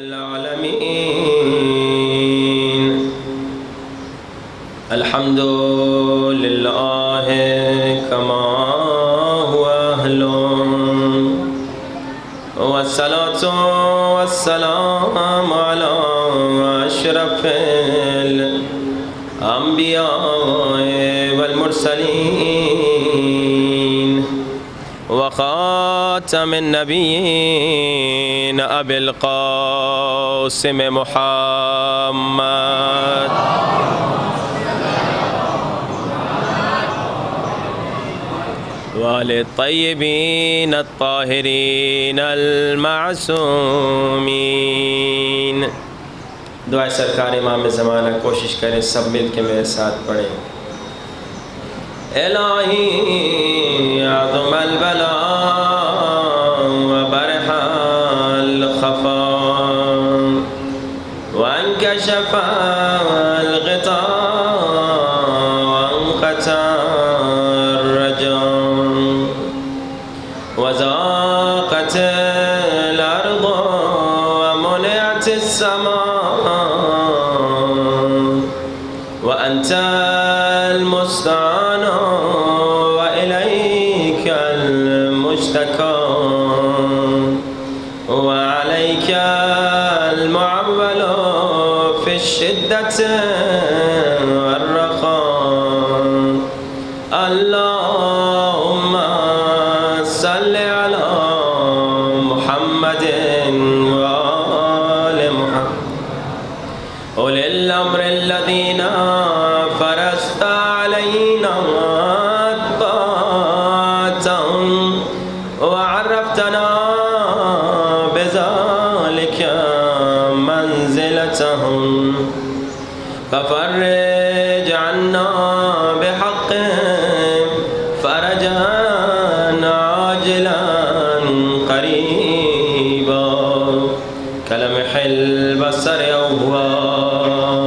العالمين الحمد لله كما هو أهله والصلاة والسلام على أشرف الأنبياء والمرسلين وخاتم النبيين أبي القاسم محمد وآل الطيبين الطاهرين المعصومين. دعائے سرکار امام زمانہ کوشش کریں سب مل کے میرے ساتھ پڑھیں. الہی عظم البلاء وبرح الخفاء وانكشف الغطاء وانقطع الرجاء وضاقت الأرض ومنعت السماء وأنت المستعان وإليك المشتكى وعليك المعول في الشدة والرخاء. اللهم صل على محمد وآل محمد أولي الأمر الذين فرضت علينا طاعتهم وعرفتنا بذلك منزلتهم ففرج عنا بحق فرجا عاجلا قريبا كلمح البصر أو هو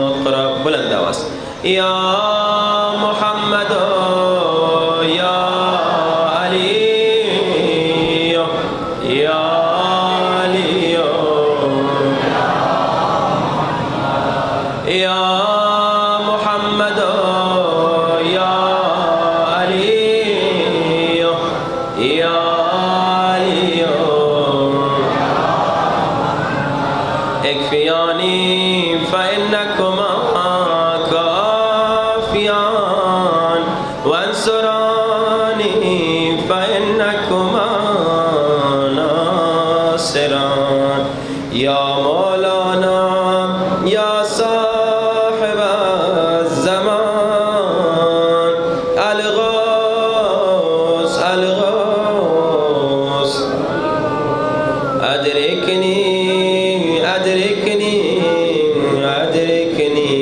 أقرب. بلند آواز يا محمد يا علي يا علي يا محمد يا علي يا علي اكفياني فإنكما كافيان وانصراني فإنكما ناصران. يا مولانا يا صاحب الزمان الغوث الغوث أدركني أدركني أدركني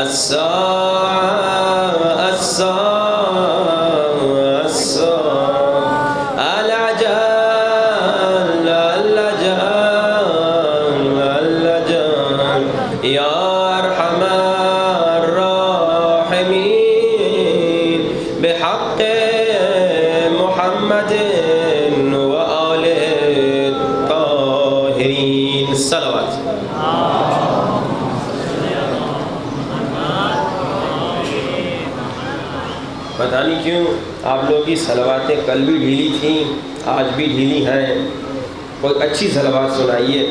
الساعة الساعة الساعة العجل العجل العجل يا أرحم الراحمين بحق محمد وآل الطاهرين. صلوات. پتہ نہیں کیوں آپ لوگ کی صلواتیں کل بھی ڈھیلی تھیں آج بھی ڈھیلی ہیں. کوئی اچھی صلوات سنائیے.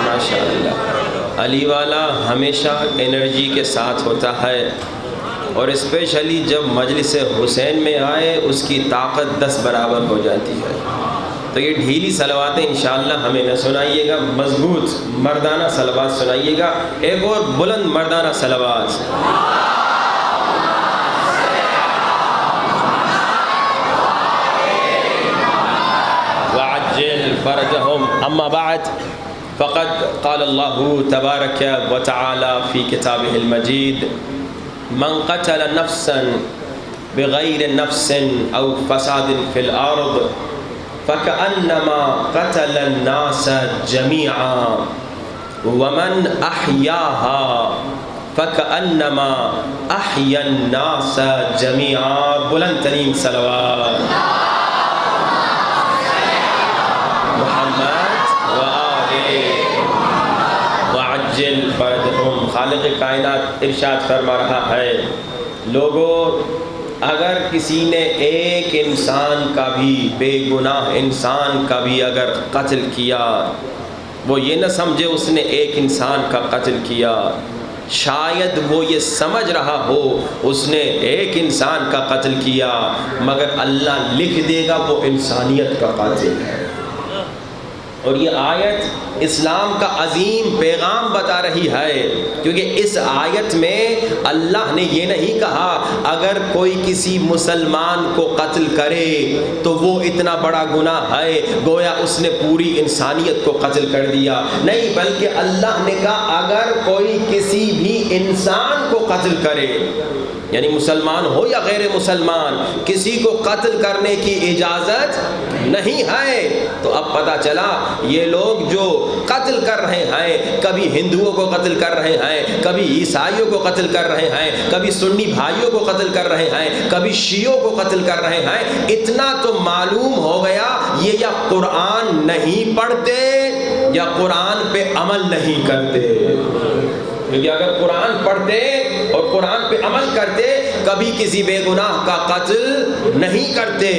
ماشاءاللہ. علی والا ہمیشہ انرجی کے ساتھ ہوتا ہے اور اسپیشلی جب مجلس حسین میں آئے اس کی طاقت 10 برابر ہو جاتی ہے. تو یہ ڈھیلی صلواتیں انشاءاللہ ہمیں نہ سنائیے گا, مضبوط مردانہ صلوات سنائیے گا. ایک اور بلند مردانہ صلوات. وعجل فرجهم. أما بعد فقد قال الله تبارك وتعالى في كتابه المجيد من قتل نفسا بغير نفس أو فساد في الأرض فكأنما قتل الناس جميعا ومن أحياها فَكَأَنَّمَا أَحْيَا النَّاسَ جَمِيعًا. بلند ترین صلوات محمد وعجل فرجهم. خالق کائنات ارشاد فرما رہا ہے، لوگوں اگر کسی نے ایک انسان کا بھی، بے گناہ انسان کا بھی اگر قتل کیا، وہ یہ نہ سمجھے اس نے ایک انسان کا قتل کیا، شاید وہ یہ سمجھ رہا ہو اس نے ایک انسان کا قتل کیا، مگر اللہ لکھ دے گا وہ انسانیت کا قاتل ہے. اور یہ آیت اسلام کا عظیم پیغام بتا رہی ہے، کیونکہ اس آیت میں اللہ نے یہ نہیں کہا اگر کوئی کسی مسلمان کو قتل کرے تو وہ اتنا بڑا گناہ ہے گویا اس نے پوری انسانیت کو قتل کر دیا. نہیں، بلکہ اللہ نے کہا اگر کوئی کسی بھی انسان کو قتل کرے، یعنی مسلمان ہو یا غیر مسلمان، کسی کو قتل کرنے کی اجازت نہیں ہے. تو اب پتہ چلا یہ لوگ جو قتل کر رہے ہیں، کبھی ہندوؤں کو قتل کر رہے ہیں، کبھی عیسائیوں کو قتل کر رہے ہیں، کبھی سنی بھائیوں کو قتل کر رہے ہیں، کبھی شیعوں کو قتل کر رہے ہیں. اتنا تو معلوم ہو گیا یہ یا قرآن نہیں پڑھتے یا قرآن پہ عمل نہیں کرتے. کیونکہ اگر قرآن پڑھتے اور قرآن پہ عمل کرتے کبھی کسی بے گناہ کا قتل نہیں کرتے.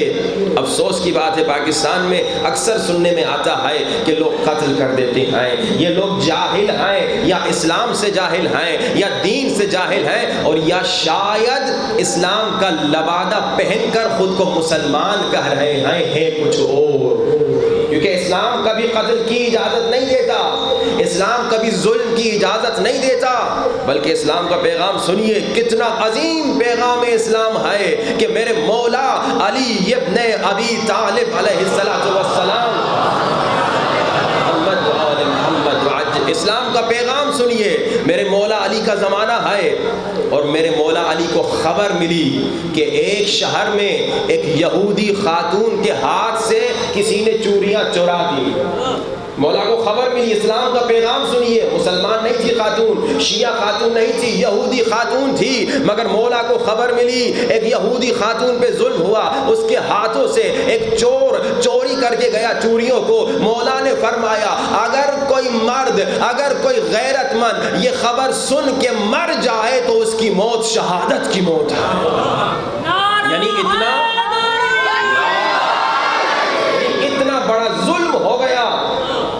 افسوس کی بات ہے پاکستان میں اکثر سننے میں آتا ہے کہ لوگ قتل کر دیتے ہیں. یہ لوگ جاہل ہیں، یا اسلام سے جاہل ہیں، یا دین سے جاہل ہیں، اور یا شاید اسلام کا لبادہ پہن کر خود کو مسلمان کہہ رہے ہیں کچھ اور. کیونکہ اسلام کبھی قتل کی اجازت نہیں دیتا، اسلام کبھی ظلم کی اجازت نہیں دیتا، بلکہ اسلام کا پیغام سنیے کتنا عظیم پیغام اسلام ہے کہ میرے مولا علی ابن ابی طالب علیہ السلام محمد وآل محمد وعجل. اسلام کا پیغام سنیے، میرے مولا علی کا زمانہ ہے اور میرے مولا علی کو خبر ملی کہ ایک شہر میں ایک یہودی خاتون کے ہاتھ سے کسی نے چوریاں چرا دی. مولا کو خبر ملی، اسلام کا پیغام سنیے. مسلمان نہیں تھی خاتون، شیعہ خاتون نہیں تھی، یہودی خاتون تھی، مگر مولا کو خبر ملی ایک یہودی خاتون پہ ظلم ہوا، اس کے ہاتھوں سے ایک چور چوری کر کے گیا چوریوں کو. مولا نے فرمایا اگر کوئی مرد، اگر کوئی غیرت مند یہ خبر سن کے مر جائے تو اس کی موت شہادت کی موت ہے. یعنی اتنا بڑا ظلم ہو گیا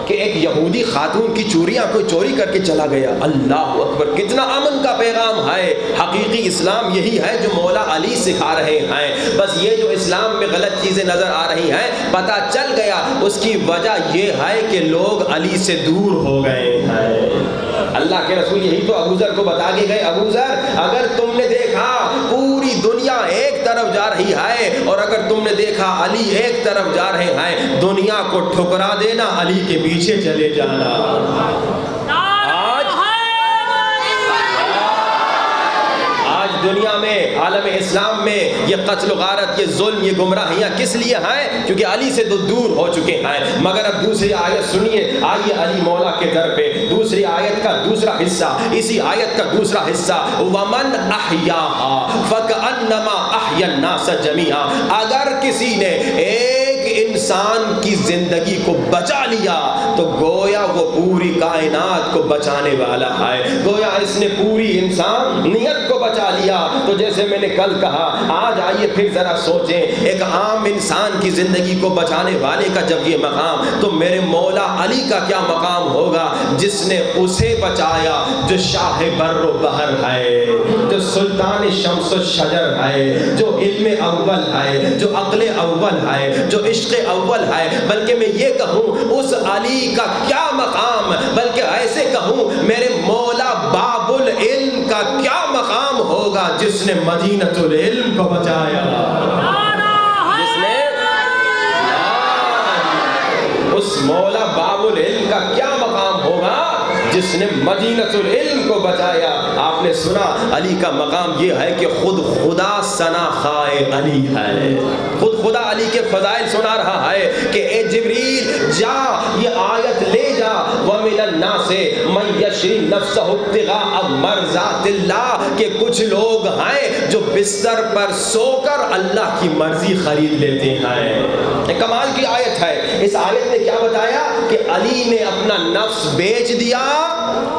کہ ایک یہودی خاتون کی چوریاں کوئی چوری کر کے چلا گیا. اللہ اکبر، کتنا امن کا پیغام ہے. حقیقی اسلام یہی ہے جو مولا علی سکھا رہے ہیں. بس یہ جو اسلام میں غلط چیزیں نظر آ رہی ہیں پتہ چل گیا اس کی وجہ یہ ہے کہ لوگ علی سے دور ہو گئے ہیں. اللہ کے رسول یہی تو ابو ذر کو بتا کے گئے، ابو ذر اگر تم نے دیکھا پوری دنیا ایک طرف جا رہی ہے اور اگر تم نے دیکھا علی ایک طرف جا رہے ہیں، دنیا کو ٹھکرا دینا، علی کے پیچھے چلے جانا. آج دنیا میں، عالم اسلام میں یہ قتل و غارت، یہ ظلم، یہ گمراہیاں کس لیے ہیں؟ کیونکہ علی سے تو دور ہو چکے ہیں. مگر اب دوسری آیت سنیے، آئیے علی مولا کے در پہ. دوسری آیت کا دوسرا حصہ، اسی آیت کا دوسرا حصہ، وَمَنْ أَحْيَاهَا فَكَأَنَّمَا أَحْيَا النَّاسَ جَمِيعًا. اگر کسی نے ایک انسان کی زندگی کو بچا لیا تو گویا وہ پوری کائنات کو بچانے والا ہے. گویا اس نے پوری انسانیت کو بچا لیا. تو جیسے میں نے کل کہا، آج آئیے پھر ذرا سوچیں، ایک عام انسان کی زندگی کو بچانے والے کا جب یہ مقام، تو میرے مولا علی کا کیا مقام ہوگا جس نے اسے بچایا جو شاہ بر و بحر ہے، جو سلطان شمس و شجر ہے، جو علم اول ہے، جو عقل اول ہے، جو عشق اول ہے. بلکہ میں یہ کہوں اس علی کا کیا مقام، بلکہ ایسے کہوں میرے مولا باب العلم کا کیا مقام ہوگا جس نے مدینۃ العلم کو بچایا. جس نے اس مولا باب العلم کا کیا مقام ہوگا جس نے مدینۃ العلم کو بچایا. آپ نے سنا علی کا مقام یہ ہے کہ خود خدا ثنا خائے علی ہے، خود خدا علی کے فضائل سنا رہا ہے کہ اے جبریل جا یہ آیت لے جا، وَمِنَ النَّاسِ مَن يَشْرِي نَفْسَهُ ابْتِغَاءَ مَرْضَاتِ اللَّهِ کہ کچھ لوگ ہیں جو بستر پر سو کر اللہ کی مرضی خرید لیتے ہیں۔ کمال کی آیت ہے۔ اس آیت نے کیا بتایا کہ علی نے اپنا نفس بیچ دیا،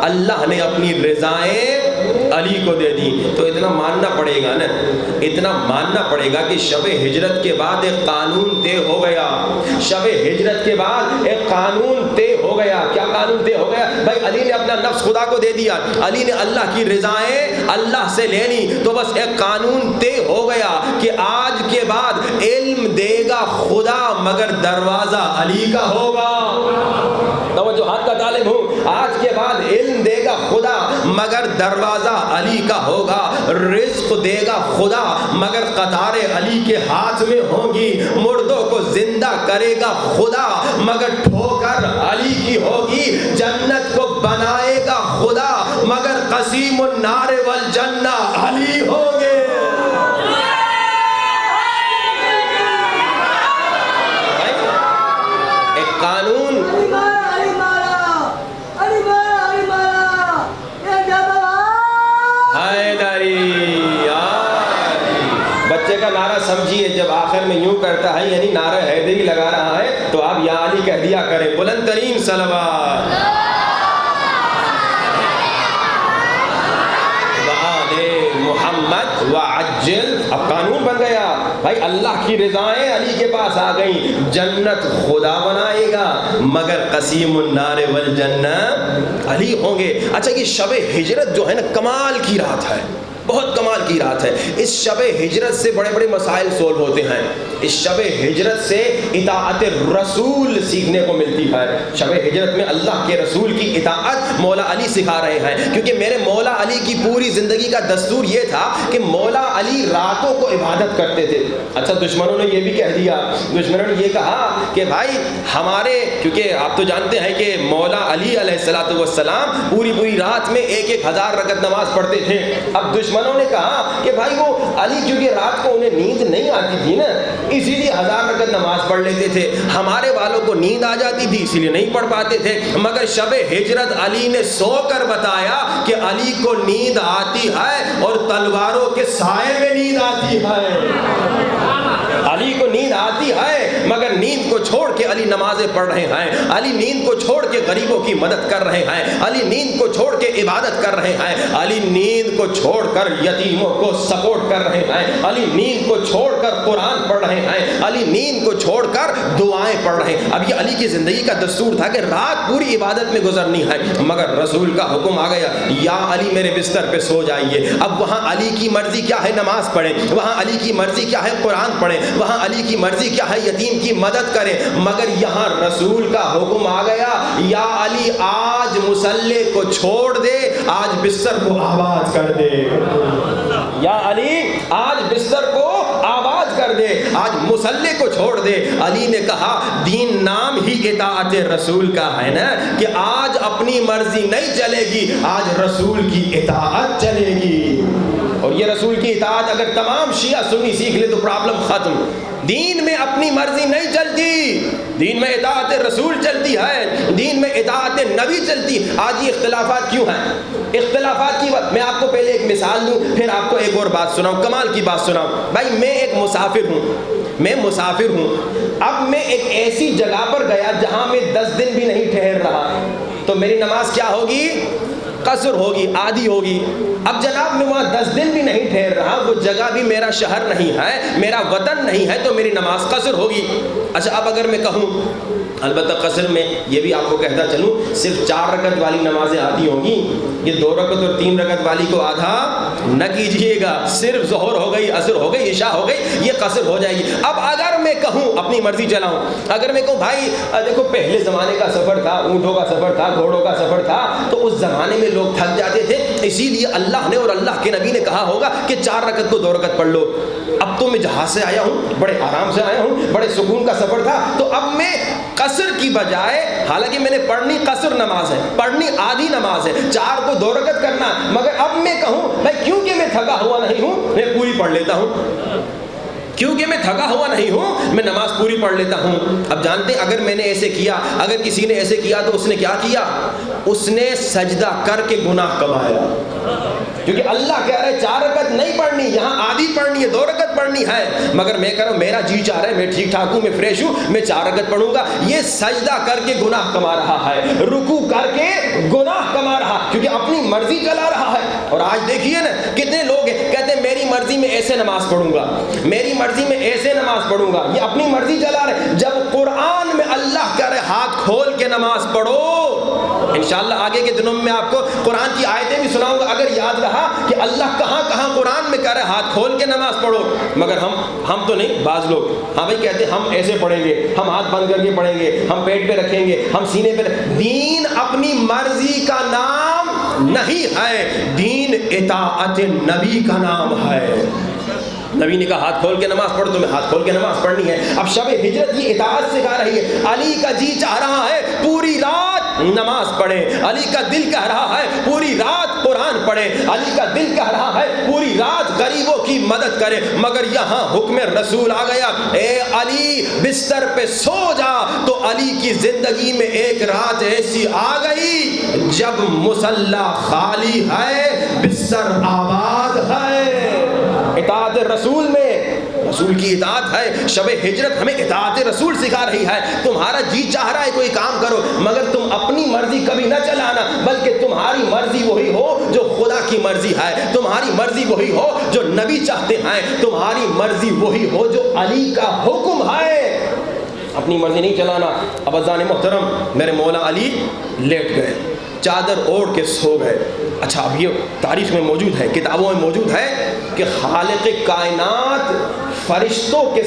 اللہ نے اپنی رضائیں علی کو دے دی۔ تو اتنا ماننا پڑے گا نا، اتنا ماننا پڑے گا کہ شب ہجرت کے بعد ایک قانون طے ہو گیا، شب ہجرت کے بعد ایک قانون طے ہو گیا۔ کیا قانون طے ہو گیا؟ بھائی علی نے اپنا نفس خدا کو دے دیا، علی نے اللہ کی رضائیں اللہ سے لینی، تو بس ایک قانون طے ہو گیا کہ آج کے بعد علم دے گا خدا مگر دروازہ علی کا ہوگا۔ توجہات کا طالب ہوں، آج کے بعد علم دے گا خدا مگر دروازہ علی کا ہوگا، رزق دے گا خدا مگر قطاریں علی کے ہاتھ میں ہوں گی، مردوں کو زندہ کرے گا خدا مگر ٹھوکر علی کی ہوگی، جنت کو بنائے گا خدا مگر قسیم النار والجنہ علی ہوں گے۔ ایک قانون بچے کا نعرہ سمجھیے، جب آخر میں یوں کرتا ہے یعنی نعرہ حیدری لگا رہا ہے تو آپ یا علی کہہ دیا کریں، بلند ترین صلوات محمد وعجل۔ اب قانون بن گیا بھائی، اللہ کی رضائیں علی کے پاس آ گئیں، جنت خدا بنائے گا مگر قسیم النار والجنہ علی ہوں گے۔ اچھا یہ شب ہجرت جو ہے نا کمال کی رات ہے، بہت کمال کی رات ہے۔ اس شب ہجرت سے بڑے بڑے مسائل سولو ہوتے ہیں، اس شب ہجرت سے اطاعت رسول سیکھنے کو ملتی ہے۔ شب ہجرت میں اللہ کے رسول کی اطاعت مولا علی سکھا رہے ہیں، کیونکہ میرے مولا علی کی پوری زندگی کا دستور یہ تھا کہ مولا علی راتوں کو عبادت کرتے تھے۔ اچھا دشمنوں نے یہ بھی کہہ دیا، دشمنوں نے یہ کہا کہ بھائی ہمارے، کیونکہ آپ تو جانتے ہیں کہ مولا علی علیہ السلام پوری رات میں 1000 رکعت نماز پڑھتے تھے۔ اب دشمنوں نے کہا کہ بھائی وہ علی کیونکہ رات کو انہیں نیند نہیں آتی تھی نا، اسی لیے 1000 رکعت نماز پڑھ لیتے تھے، ہمارے والوں کو نیند آ جاتی تھی اسی لیے نہیں پڑھ پاتے تھے۔ مگر شب ہجرت علی نے سو کر بتایا کہ علی کو نیند آتی ہے اور تلواروں کے سائے میں نیند آتی ہے۔ علی کو نیند آتی ہے مگر نیند کو چھوڑ کے علی نمازیں پڑھ رہے ہیں، علی نیند کو چھوڑ کے غریبوں کی مدد کر رہے ہیں، علی نیند کو چھوڑ کے عبادت کر رہے ہیں، علی نیند کو چھوڑ کر یتیموں کو سپورٹ کر رہے ہیں، علی نیند کو چھوڑ کر قرآن پڑھ رہے ہیں، علی نیند کو چھوڑ کر دعائیں پڑھ رہے ہیں۔ اب یہ علی کی زندگی کا دستور تھا کہ رات پوری عبادت میں گزرنی ہے، مگر رسول کا حکم آ گیا یا علی میرے بستر پہ سو جائیے۔ اب وہاں علی کی مرضی کیا ہے نماز پڑھیں، وہاں علی کی مرضی کیا ہے قرآن پڑھیں، وہاں علی کی مرضی کیا ہے یتیم کی مدد کریں، مگر یہاں رسول کا حکم آ گیا یا علی آج مصلی کو چھوڑ دے، آج بستر کو آباد کر دے، یا علی آج بستر کو آباد کر دے، آج مصلی کو چھوڑ دے۔ علی نے کہا دین نام ہی اطاعت رسول کا ہے نا، کہ آج اپنی مرضی نہیں چلے گی، آج رسول کی اطاعت چلے گی۔ اور یہ رسول کی اطاعت اگر تمام شیعہ سنی سیکھ لے تو پرابلم ختم۔ دین میں اپنی مرضی نہیں چلتی، دین میں اطاعت رسول چلتی ہے، دین میں اطاعت نبی چلتی۔ آج یہ اختلافات کیوں ہیں؟ اختلافات کی بات میں آپ کو پہلے ایک مثال دوں، پھر آپ کو ایک اور بات سناؤں، کمال کی بات سناؤں۔ بھائی میں ایک مسافر ہوں، میں مسافر ہوں، اب میں ایک ایسی جگہ پر گیا جہاں میں 10 دن بھی نہیں ٹھہر رہا، تو میری نماز کیا ہوگی؟ قصر ہوگی، آدھی ہوگی۔ اب جناب میں وہاں 10 دن بھی نہیں ٹھہر رہا، وہ جگہ بھی میرا شہر نہیں ہے، میرا وطن نہیں ہے، تو میری نماز قصر ہوگی۔ اچھا اب اگر میں کہوں، البتہ قصر میں یہ بھی آپ کو کہتا چلوں صرف 4 رکعت والی نمازیں آتی ہوں گی، یہ 2 رکعت اور 3 رکعت والی کو آدھا نہ کیجئے گا، صرف ظہر ہو گئی، عصر ہو گئی، عشاء ہو گئی، یہ قصر ہو جائے گی۔ اب اگر میں کہوں اپنی مرضی چلاؤں، اگر میں کہوں بھائی دیکھو پہلے زمانے کا سفر تھا، اونٹوں کا سفر تھا، گھوڑوں کا سفر تھا، تو اس زمانے میں لوگ تھک جاتے تھے، اسی لیے اللہ نے اور اللہ کے نبی نے کہا ہوگا کہ 4 رکعت کو 2 رکعت پڑھ لو۔ اب تو میں جہاز سے آیا ہوں، بڑے آرام سے آیا ہوں، بڑے سکون کا سفر تھا، تو اب میں قصر کی بجائے، حالانکہ میں نے پڑھنی قصر نماز ہے، پڑھنی آدھی نماز ہے، 4 کو 2 رکعت کرنا، مگر اب میں کہوں بھائی کیونکہ میں تھکا ہوا نہیں ہوں میں پوری پڑھ لیتا ہوں، کیونکہ میں تھکا ہوا نہیں ہوں میں نماز پوری پڑھ لیتا ہوں۔ اب جانتے ہیں اگر میں نے ایسے کیا، اگر کسی نے ایسے کیا تو اس نے کیا کیا؟ اس نے سجدہ کر کے گناہ کمایا، کیونکہ اللہ کہہ رہا ہے 4 رکعت نہیں پڑھنی، یہاں آدھی پڑھنی ہے، 2 رکعت پڑھنی ہے، مگر میں کہہ رہا ہوں میرا جی چاہ رہا ہے، میں ٹھیک ٹھاک ہوں، میں فریش ہوں، میں 4 رکعت پڑھوں گا۔ یہ سجدہ کر کے گناہ کما رہا ہے، رکوع کر کے گناہ کما رہا، کیونکہ اپنی مرضی چلا رہا ہے۔ اور آج دیکھیے نا کتنے لوگ ہیں کہتے ہیں میری مرضی میں ایسے نماز پڑھوں گا، میری مرضی میں ایسے نماز پڑھوں گا، یہ اپنی مرضی چلا رہے، جب قرآن میں اللہ کہہ رہے ہاتھ کھول کے نماز پڑھو۔ انشاءاللہ آگے کے دنوں میں آپ کو قرآن کی آیتیں بھی سناؤں گا، اگر یاد رہا کہ اللہ کہاں کہاں قرآن میں کہہ رہے ہاتھ کھول کے نماز پڑھو، مگر ہم تو نہیں، بعض لوگ ہاں بھائی کہتے ہیں ہم ایسے پڑھیں گے، ہم ہاتھ بند کر کے پڑھیں گے، ہم پیٹ پہ رکھیں گے، ہم سینے پہ دین اپنی مرضی کا نام نہیں ہے، دین اطاعت نبی کا نام ہے۔ نبی نے کہا ہاتھ کھول کے نماز پڑھو، تمہیں ہاتھ کھول کے نماز پڑھنی ہے۔ اب شب ہجرت کی اطاعت سکھا رہی ہے، علی کا جی چاہ رہا ہے پوری رات نماز پڑھے، علی کا دل کہہ رہا ہے پوری رات قرآن پڑھے، علی کا دل کہہ رہا ہے پوری رات غریبوں کی مدد کرے، مگر یہاں حکم رسول آ گیا، اے علی بستر پہ سو جا، تو علی کی زندگی میں ایک رات ایسی آ گئی جب مصلی خالی ہے، بستر آباد ہے۔ اطاعت رسول میں، رسول کی اطاعت ہے، شب ہجرت ہمیں اطاعت رسول سکھا رہی ہے۔ تمہارا جی چاہ رہا ہے کوئی کام کرو، مگر تم اپنی مرضی کبھی نہ چلانا، بلکہ تمہاری مرضی وہی ہو جو خدا کی مرضی ہے، تمہاری مرضی وہی ہو جو نبی چاہتے ہیں، تمہاری مرضی وہی ہو جو علی کا حکم ہے، اپنی مرضی نہیں چلانا۔ اب اذان محترم، میرے مولا علی لیٹ گئے، چادر اوڑھ کے سو گئے۔ اچھا اب یہ تاریخ میں موجود ہے، کتابوں میں موجود ہے کہ خالق کائنات فرشتوں کے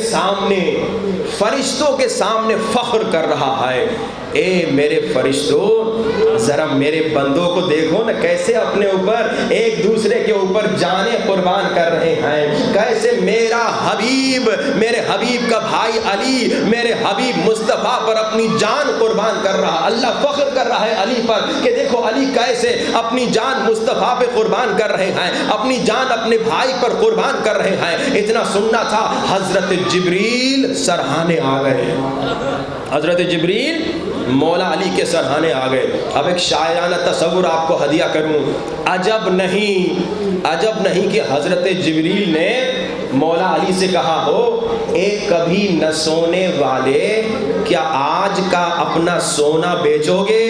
سامنے فخر کر رہا ہے، اے میرے فرشتوں ذرا میرے بندوں کو دیکھو نا، کیسے اپنے اوپر ایک دوسرے کے اوپر جانیں قربان کر رہے ہیں، کیسے میرا حبیب، میرے حبیب کا بھائی علی میرے حبیب مصطفیٰ پر اپنی جان قربان کر رہا۔ اللہ فخر کر رہا ہے علی پر کہ دیکھو علی کیسے اپنی جان مصطفیٰ پہ قربان کر رہے ہیں، اپنی جان اپنے بھائی پر قربان کر رہے ہیں۔ اتنا سننا تھا، حضرت جبریل سرہانے آ گئے، حضرت جبریل مولا علی کے سرہانے آ گئے۔ اب ایک شاعرانہ تصور آپ کو ہدیہ کروں، عجب نہیں کہ حضرت جبریل نے مولا علی سے کہا ہو، اے کبھی نہ سونے والے کیا آج کا اپنا سونا بیچو گے؟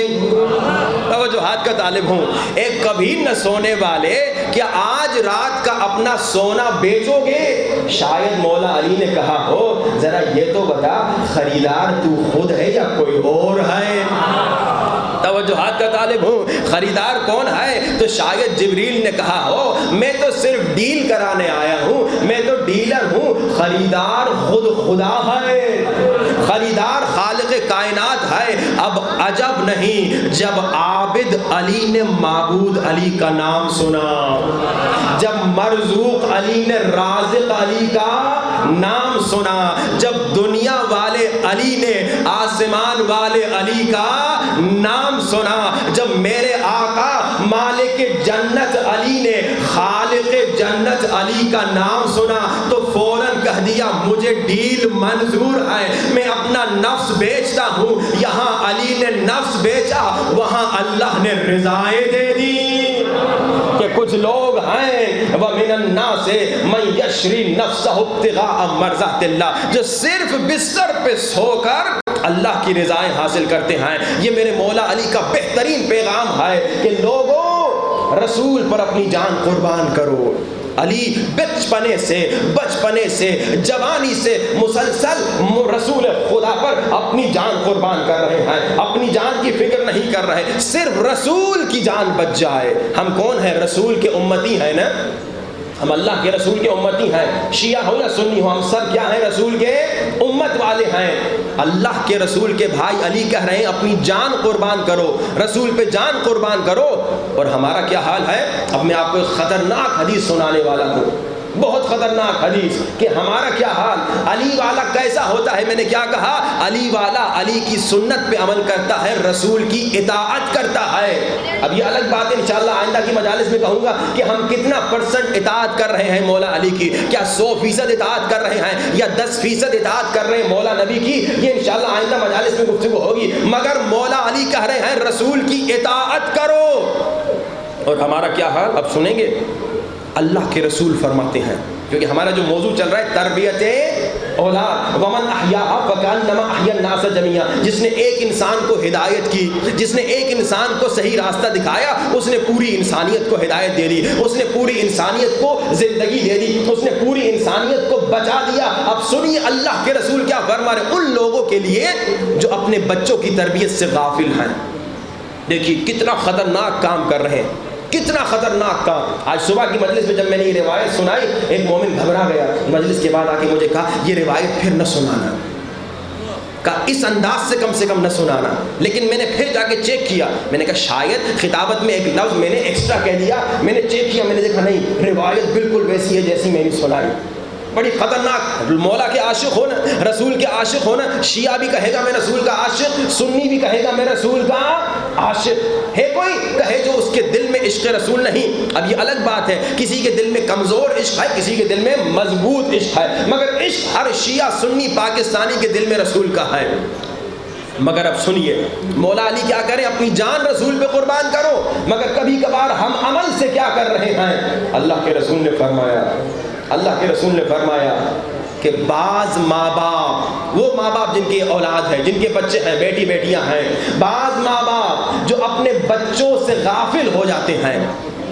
توجہات کا طالب ہوں، اے کبھی نہ سونے والے کیا آج رات کا اپنا سونا بیچو گے؟ شاید مولا علی نے کہا ہو ذرا یہ تو بتا خریدار تو خود ہے یا کوئی اور ہے؟ توجہات کا طالب ہوں، خریدار کون ہے؟ تو شاید جبریل نے کہا ہو میں تو صرف ڈیل کرانے آیا ہوں، میں تو ڈیلر ہوں، خریدار خود خدا ہے، خریدار خالق کائنات ہے۔ اب عجب نہیں جب عابد علی نے معبود علی کا نام سنا، جب مرزوق علی نے رازق علی کا نام سنا، جب دنیا والے علی نے آسمان والے علی کا نام سنا، جب میرے آقا مالک جنت علی نے خالق جنت علی کا نام سنا، تو فوراً کہہ دیا مجھے ڈیل منظور ہے، میں اپنا نفس بیچتا ہوں، یہاں علی نے نفس بیچا، وہاں اللہ نے رضائیں دے دی۔ کہ کچھ لوگ ہیں وَمِنَ النَّاسِ مَن يَشْرِي نَفْسَهُ ابْتِغَاءَ مَرْضَاتِ اللَّهِ، جو صرف بستر پہ سو کر اللہ کی رضائیں حاصل کرتے ہیں۔ یہ میرے مولا علی کا بہترین پیغام ہے کہ لوگوں رسول پر اپنی جان قربان کرو۔ علی بچپنے سے جوانی سے مسلسل رسول خدا پر اپنی جان قربان کر رہے ہیں، اپنی جان کی فکر نہیں کر رہے، صرف رسول کی جان بچ جائے۔ ہم کون ہیں؟ رسول کے امتی ہیں نا، ہم اللہ کے رسول کے امتی ہیں، شیعہ ہو یا سنی ہو، ہم سب کیا ہیں؟ رسول کے امت والے ہیں۔ اللہ کے رسول کے بھائی علی کہہ رہے ہیں اپنی جان قربان کرو، رسول پہ جان قربان کرو، اور ہمارا کیا حال ہے؟ اب میں آپ کو ایک خطرناک حدیث سنانے والا ہوں، بہت خطرناک حدیث، کہ ہمارا کیا حال، علی والا کیسا ہوتا ہے۔ میں نے کیا کہا؟ علی والا علی کی سنت پہ عمل کرتا ہے، رسول کی اطاعت کرتا ہے۔ اب یہ الگ بات ہے، انشاءاللہ آئندہ کی مجالس میں کہوں گا کہ ہم کتنا % اطاعت کر رہے ہیں مولا علی کی، کیا 100% اطاعت کر رہے ہیں یا 10% اطاعت کر رہے ہیں مولا نبی کی، یہ انشاءاللہ آئندہ مجالس میں گفتگو ہوگی۔ مگر مولا علی کہہ رہے ہیں رسول کی اطاعت کرو، اور ہمارا کیا حال اب سنیں گے۔ اللہ کے رسول فرماتے ہیں، کیونکہ ہمارا جو موضوع چل رہا ہے تربیت اولاد، ومن احیاها فکانما احیا الناس جميعا، جس نے ایک انسان کو ہدایت کی، جس نے ایک انسان کو صحیح راستہ دکھایا، اس نے پوری انسانیت کو ہدایت دے دی، اس نے پوری انسانیت کو زندگی دے دی، اس نے پوری انسانیت کو بچا دیا۔ اب سنیے اللہ کے رسول کیا فرما رہے ہیں ان لوگوں کے لیے جو اپنے بچوں کی تربیت سے غافل ہیں۔ دیکھیے کتنا خطرناک کام کر رہے ہیں، کتنا خطرناک کام۔ آج صبح کی مجلس میں جب میں نے یہ روایت سنائی، ایک مومن گھبرا گیا، مجلس کے بعد آ کے مجھے کہا یہ روایت پھر نہ سنانا، کہا اس انداز سے کم نہ سنانا۔ لیکن میں نے پھر جا کے چیک کیا، میں نے کہا شاید خطابت میں ایک لفظ میں نے ایکسٹرا کہہ دیا، میں نے چیک کیا، میں نے دیکھا نہیں، روایت بالکل ویسی ہے جیسی میں نے سنائی۔ بڑی خطرناک، مولا کے عاشق ہونا، رسول کے عاشق ہونا، شیعہ بھی کہے گا میں رسول کا عاشق، سنی بھی کہے گا میں رسول کا عاشق۔ ہے کوئی کہے جو اس کے دل میں عشق رسول نہیں؟ اب یہ الگ بات ہے، کسی کے دل میں کمزور عشق ہے، کسی کے دل میں مضبوط عشق ہے، مگر عشق ہر شیعہ سنی پاکستانی کے دل میں رسول کا ہے۔ مگر اب سنیے مولا علی کیا کریں، اپنی جان رسول پہ قربان کرو، مگر کبھی کبھار ہم عمل سے کیا کر رہے ہیں؟ اللہ کے رسول نے فرمایا، اللہ کے رسول نے فرمایا کہ بعض ماں باپ، وہ ماں باپ جن کی اولاد ہے، جن کے بچے ہیں، بیٹی بیٹیاں ہیں، بعض ماں باپ جو اپنے بچوں سے غافل ہو جاتے ہیں،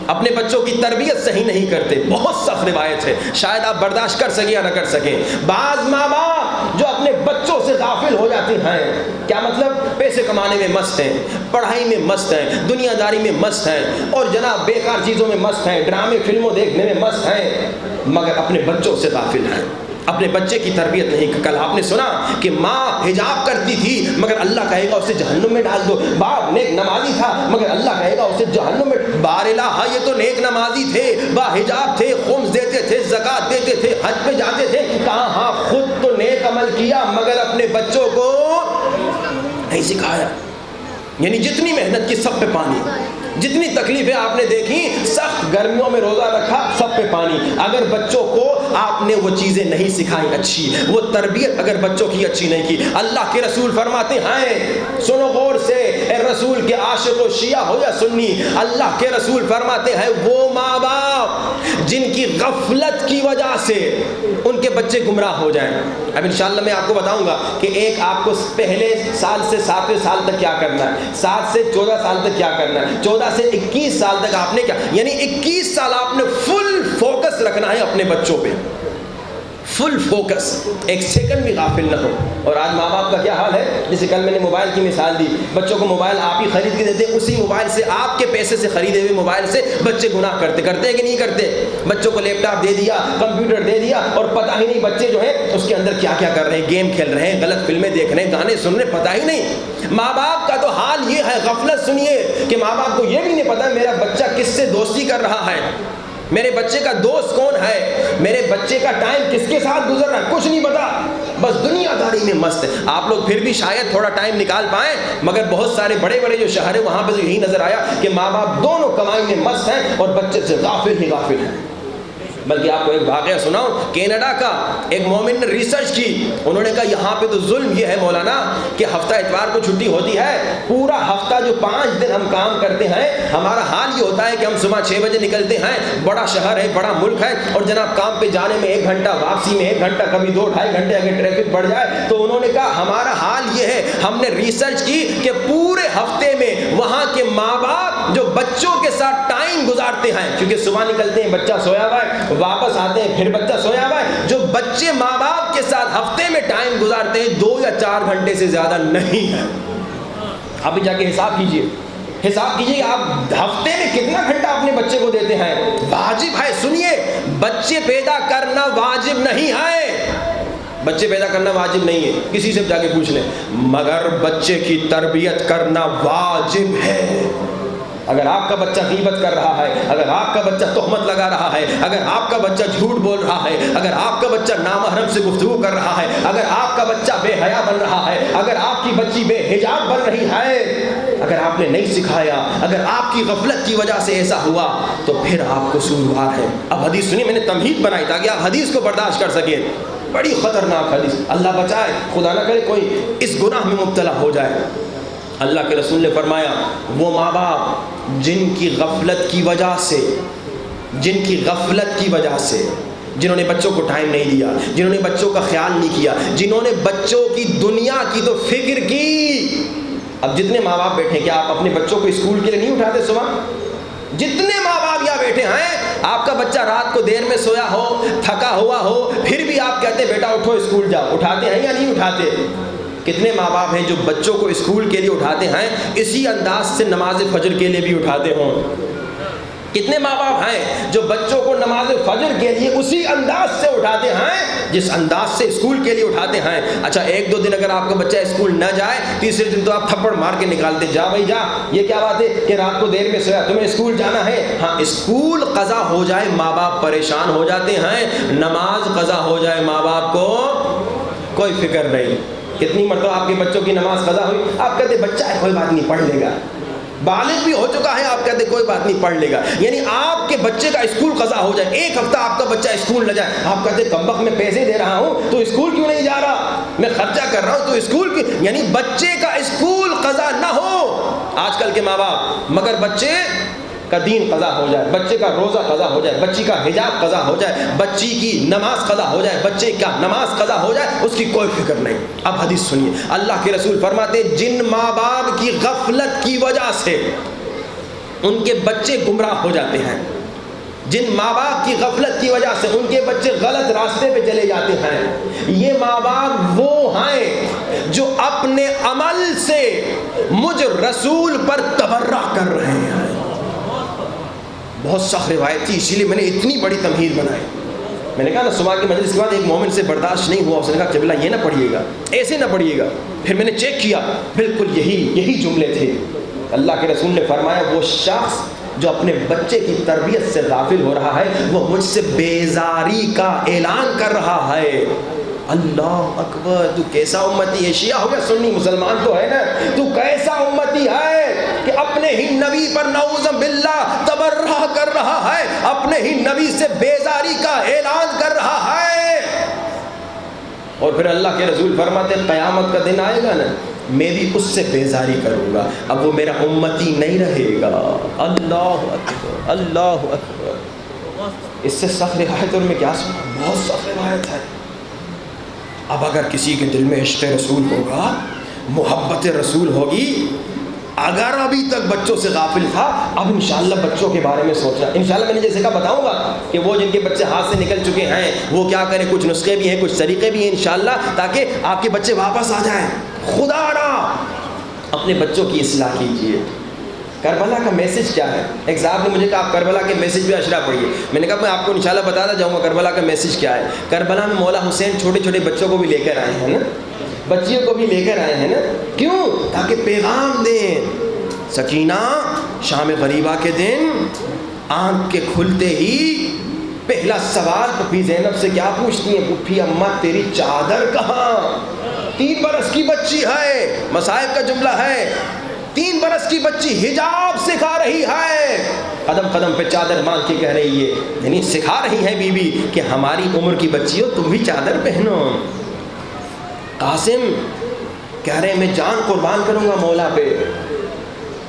اپنے بچوں کی تربیت صحیح نہیں کرتے۔ بہت سخت روایت ہے، شاید آپ برداشت کر سکیں یا نہ کر سکیں۔ بعض ماں باپ جو اپنے بچوں سے غافل ہو جاتے ہیں، کیا مطلب؟ پیسے کمانے میں مست ہیں، پڑھائی میں مست ہیں، دنیا داری میں مست ہیں، اور جناب بیکار چیزوں میں مست ہیں، ڈرامے فلموں دیکھنے میں مست ہیں، مگر اپنے بچوں سے غافل ہیں، اپنے بچے کی تربیت نہیں۔ کل آپ نے سنا کہ ماں حجاب کرتی تھی، مگر اللہ کہے گا اسے جہنم میں ڈال دو۔ باپ نیک نمازی تھا، مگر اللہ کہے گا اسے جہنم میں۔ بار الہ، یہ تو نیک نمازی تھے، با حجاب تھے، خمس دیتے تھے، زکات دیتے تھے، حج پہ جاتے تھے، کہاں ہاں خود تو نیک عمل کیا، مگر اپنے بچوں کو نہیں سکھایا۔ یعنی جتنی محنت کی سب پہ پانی، جتنی تکلیفیں آپ نے دیکھی، سخت گرمیوں میں روزہ رکھا، سب پہ پانی۔ اگر بچوں کو آپ نے وہ چیزیں نہیں سکھائی اچھی، وہ تربیت اگر بچوں کی اچھی نہیں کی، اللہ کے رسول فرماتے ہیں، سنو غور سے، اے رسول کے عاشق و شیعہ ہو یا سنی، اللہ کے رسول فرماتے ہیں وہ ماں باپ جن کی غفلت کی وجہ سے ان کے بچے گمراہ ہو جائیں۔ اب انشاءاللہ میں آپ کو بتاؤں گا کہ ایک آپ کو پہلے سال سے 7ویں سال تک کیا کرنا ہے، 7 سے 14 سال تک کیا کرنا ہے، 14 سے 21 سال تک آپ نے کیا، یعنی 21 سال آپ نے فل فوکس رکھنا ہے اپنے بچوں پہ، فل فوکس، ایک سیکنڈ بھی غافل نہ ہو۔ اور آج ماں باپ کا کیا حال ہے، جیسے کل میں نے موبائل کی مثال دی، بچوں کو موبائل آپ ہی خرید کے دیتے ہیں، اسی موبائل سے، آپ کے پیسے سے خریدے ہوئے موبائل سے بچے گناہ کرتے ہیں کہ نہیں کرتے؟ بچوں کو لیپ ٹاپ دے دیا، کمپیوٹر دے دیا، اور پتہ ہی نہیں بچے جو ہیں اس کے اندر کیا کیا کر رہے ہیں، گیم کھیل رہے ہیں، غلط فلمیں دیکھ رہے ہیں، گانے سن رہے ہیں، پتہ ہی نہیں۔ ماں باپ کا تو حال یہ ہے، غفلت سنیے، کہ ماں باپ کو یہ بھی نہیں پتا میرا بچہ کس سے دوستی کر رہا ہے، میرے بچے کا دوست کون ہے، میرے بچے کا ٹائم کس کے ساتھ گزر رہا ہے، کچھ نہیں پتا، بس دنیا داری میں مست ہے۔ آپ لوگ پھر بھی شاید تھوڑا ٹائم نکال پائیں، مگر بہت سارے بڑے بڑے جو شہر ہیں وہاں پہ تو یہی نظر آیا کہ ماں باپ دونوں کمائی میں مست ہیں اور بچے سے غافل ہیں۔ بلکہ آپ کو ایک واقعہ سناؤں، کینیڈا کا ایک مومن نے ریسرچ کی، انہوں نے کہا یہاں پہ تو ظلم یہ ہے مولانا کہ ہفتہ اتوار کو چھٹی ہوتی ہے، پورا ہفتہ جو 5 دن ہم کام کرتے ہیں، ہمارا حال یہ ہوتا ہے کہ ہم صبح 6 بجے نکلتے ہیں، بڑا شہر ہے، بڑا ملک ہے، اور جناب کام پہ جانے میں 1 گھنٹہ، واپسی میں 1 گھنٹہ، کبھی 2-2.5 گھنٹے اگر ٹریفک بڑھ جائے تو انہوں نے کہا ہمارا حال یہ ہے۔ ہم نے ریسرچ کی کہ پورے ہفتے میں وہاں کے ماں باپ جو بچوں کے ساتھ ٹائم گزارتے ہیں، کیونکہ صبح نکلتے ہیں بچہ سویا ہوا ہے، واپس آتے ہیں پھر بچہ سویا ہوا ہے، جو بچے ماں باپ کے ساتھ ہفتے میں ٹائم گزارتے ہیں 2 یا 4 گھنٹے سے زیادہ نہیں ہے۔ آپ جا کے حساب کیجئے کہ آپ ہفتے میں کتنا گھنٹہ اپنے بچے کو دیتے ہیں۔ واجب ہے، سنیے، بچے پیدا کرنا واجب نہیں ہے، بچے پیدا کرنا واجب نہیں ہے، کسی سے جا کے پوچھ لیں، مگر بچے کی تربیت کرنا واجب ہے۔ اگر آپ کا بچہ غیبت کر رہا ہے، اگر آپ کا بچہ تہمت لگا رہا ہے، اگر آپ کا بچہ جھوٹ بول رہا ہے، اگر آپ کا بچہ نامحرم سے گفتگو کر رہا ہے، اگر آپ کا بچہ بے حیا بن رہا ہے، اگر آپ کی بچی بے حجاب بن رہی ہے، اگر آپ نے نہیں سکھایا، اگر آپ کی غفلت کی وجہ سے ایسا ہوا، تو پھر آپ قصوروار ہیں۔ اب حدیث سنی، میں نے تمہید بنائی تاکہ آپ حدیث کو برداشت کر سکیں، بڑی خطرناک حدیث، اللہ بچائے، خدا نہ کرے کوئی اس گناہ میں مبتلا ہو جائے۔ اللہ کے رسول نے فرمایا، وہ ماں باپ جن کی غفلت کی وجہ سے، جنہوں نے بچوں کو ٹائم نہیں دیا، جنہوں نے بچوں کا خیال نہیں کیا، جنہوں نے بچوں کی دنیا کی تو فکر کی۔ اب جتنے ماں باپ بیٹھے، کیا آپ اپنے بچوں کو اسکول کے لیے نہیں اٹھاتے صبح؟ جتنے ماں باپ یہاں بیٹھے ہیں، آپ کا بچہ رات کو دیر میں سویا ہو، تھکا ہوا ہو، پھر بھی آپ کہتے بیٹا اٹھو اسکول جاؤ، اٹھاتے ہیں یا نہیں اٹھاتے؟ کتنے ماں باپ ہیں جو بچوں کو اسکول کے لیے اٹھاتے ہیں، اسی انداز سے نماز فجر کے لیے بھی اٹھاتے ہوں؟ کتنے ماں باپ ہیں جو بچوں کو نماز فجر کے لیے اسی انداز سے اٹھاتے ہیں جس انداز سے اسکول کے لیے اٹھاتے ہیں؟ اچھا، ایک دو دن اگر آپ کا بچہ اسکول نہ جائے، تیسرے دن تو آپ تھپڑ مار کے نکالتے، جا بھائی جا، یہ کیا بات ہے کہ رات کو دیر میں سویا، تمہیں اسکول جانا ہے؟ ہاں، اسکول قضا ہو جائے ماں باپ پریشان ہو جاتے ہیں، نماز قضا ہو جائے ماں باپ کو کوئی فکر نہیں۔ کتنی مرتبہ آپ کے بچوں کی نماز قضا ہوئی، آپ کہتے بچہ ہے کوئی بات نہیں پڑھ لے گا، بالغ بھی ہو چکا ہے، آپ کہتے کوئی بات نہیں پڑھ لے گا۔ یعنی آپ کے بچے کا اسکول قضا ہو جائے، ایک ہفتہ آپ کا بچہ اسکول نہ جائے، آپ کہتے کمبخت میں پیسے دے رہا ہوں تو اسکول کیوں نہیں جا رہا، میں خرچہ کر رہا ہوں تو اسکول کی، یعنی بچے کا اسکول قضا نہ ہو آج کل کے ماں باپ، مگر بچے کا دین قضا ہو جائے، بچے کا روزہ قضا ہو جائے، بچی کا حجاب قضا ہو جائے، بچی کی نماز قضا ہو جائے، بچے کا نماز قضا ہو جائے، اس کی کوئی فکر نہیں۔ اب حدیث سنیے، اللہ کے رسول فرماتے ہیں جن ماں باپ کی غفلت کی وجہ سے ان کے بچے گمراہ ہو جاتے ہیں، جن ماں باپ کی غفلت کی وجہ سے ان کے بچے غلط راستے پہ چلے جاتے ہیں، یہ ماں باپ وہ ہیں جو اپنے عمل سے مجھ رسول پر تبرہ کر رہے ہیں۔ بہت سخت روایت تھی، اسی لیے میں نے اتنی بڑی تمہید بنائی۔ میں نے کہا نا صبح کی مجلس کے بعد ایک مومن سے برداشت نہیں ہوا، اس نے کہا قبلہ یہ نہ پڑھیے گا، ایسے نہ پڑھیے گا۔ پھر میں نے چیک کیا، بالکل یہی جملے تھے۔ اللہ کے رسول نے فرمایا وہ شخص جو اپنے بچے کی تربیت سے غافل ہو رہا ہے، وہ مجھ سے بیزاری کا اعلان کر رہا ہے۔ اللہ اکبر، تو کیسا امتی ہے؟ شیعہ ہو یا سنی، مسلمان تو ہے نا، تو کیسا امتی ہے کہ اپنے ہی نبی پر نعوذ باللہ تبرہ کر رہا ہے، اپنے ہی نبی سے بیزاری کا اعلان کر رہا ہے۔ اور پھر اللہ کے رسول فرماتے ہیں قیامت کا دن آئے گا نا، میں بھی اس سے بیزاری کروں گا، اب وہ میرا امتی نہیں رہے گا۔ اللہ اکبر، اللہ اکبر۔ اس سے سخت روایت اور میں کیا سنا، بہت سخت روایت ہے۔ اب اگر کسی کے دل میں عشق رسول ہوگا، محبت رسول ہوگی، اگر ابھی تک بچوں سے غافل تھا، اب انشاءاللہ بچوں کے بارے میں سوچنا۔ انشاءاللہ میں نے جیسے کہا بتاؤں گا کہ وہ جن کے بچے ہاتھ سے نکل چکے ہیں وہ کیا کریں، کچھ نسخے بھی ہیں، کچھ طریقے بھی ہیں انشاءاللہ، تاکہ آپ کے بچے واپس آ جائیں۔ خدا را اپنے بچوں کی اصلاح کیجیے۔ کربلا کا میسج کیا ہے؟ ایک صاحب نے مجھے کہا آپ کربلا کے میسج پہ اشرا پڑھیے، میں نے کہا میں آپ کو انشاءاللہ بتاتا جاؤں گا کربلا کا میسج کیا ہے۔ کربلا میں مولا حسین چھوٹے چھوٹے بچوں کو بھی لے کر آئے ہیں نا، بچیوں کو بھی لے کر آئے ہیں نا، کیوں؟ تاکہ پیغام دیں۔ سکینہ شام غریبہ کے دن آنکھ کے کھلتے ہی پہلا سوال پھپھی زینب سے کیا پوچھتی ہیں؟ پھپھی اماں تیری چادر کہاں؟ 3 برس کی بچی ہے، مصائب کا جملہ ہے، 3 برس کی بچی حجاب سکھا رہی ہے، قدم قدم پہ چادر مانگ کے کہہ رہی ہے، یعنی سکھا رہی ہے بیوی کہ ہماری عمر کی بچی ہو تم بھی چادر پہنو۔ قاسم کہہ رہے ہیں میں جان قربان کروں گا مولا پہ،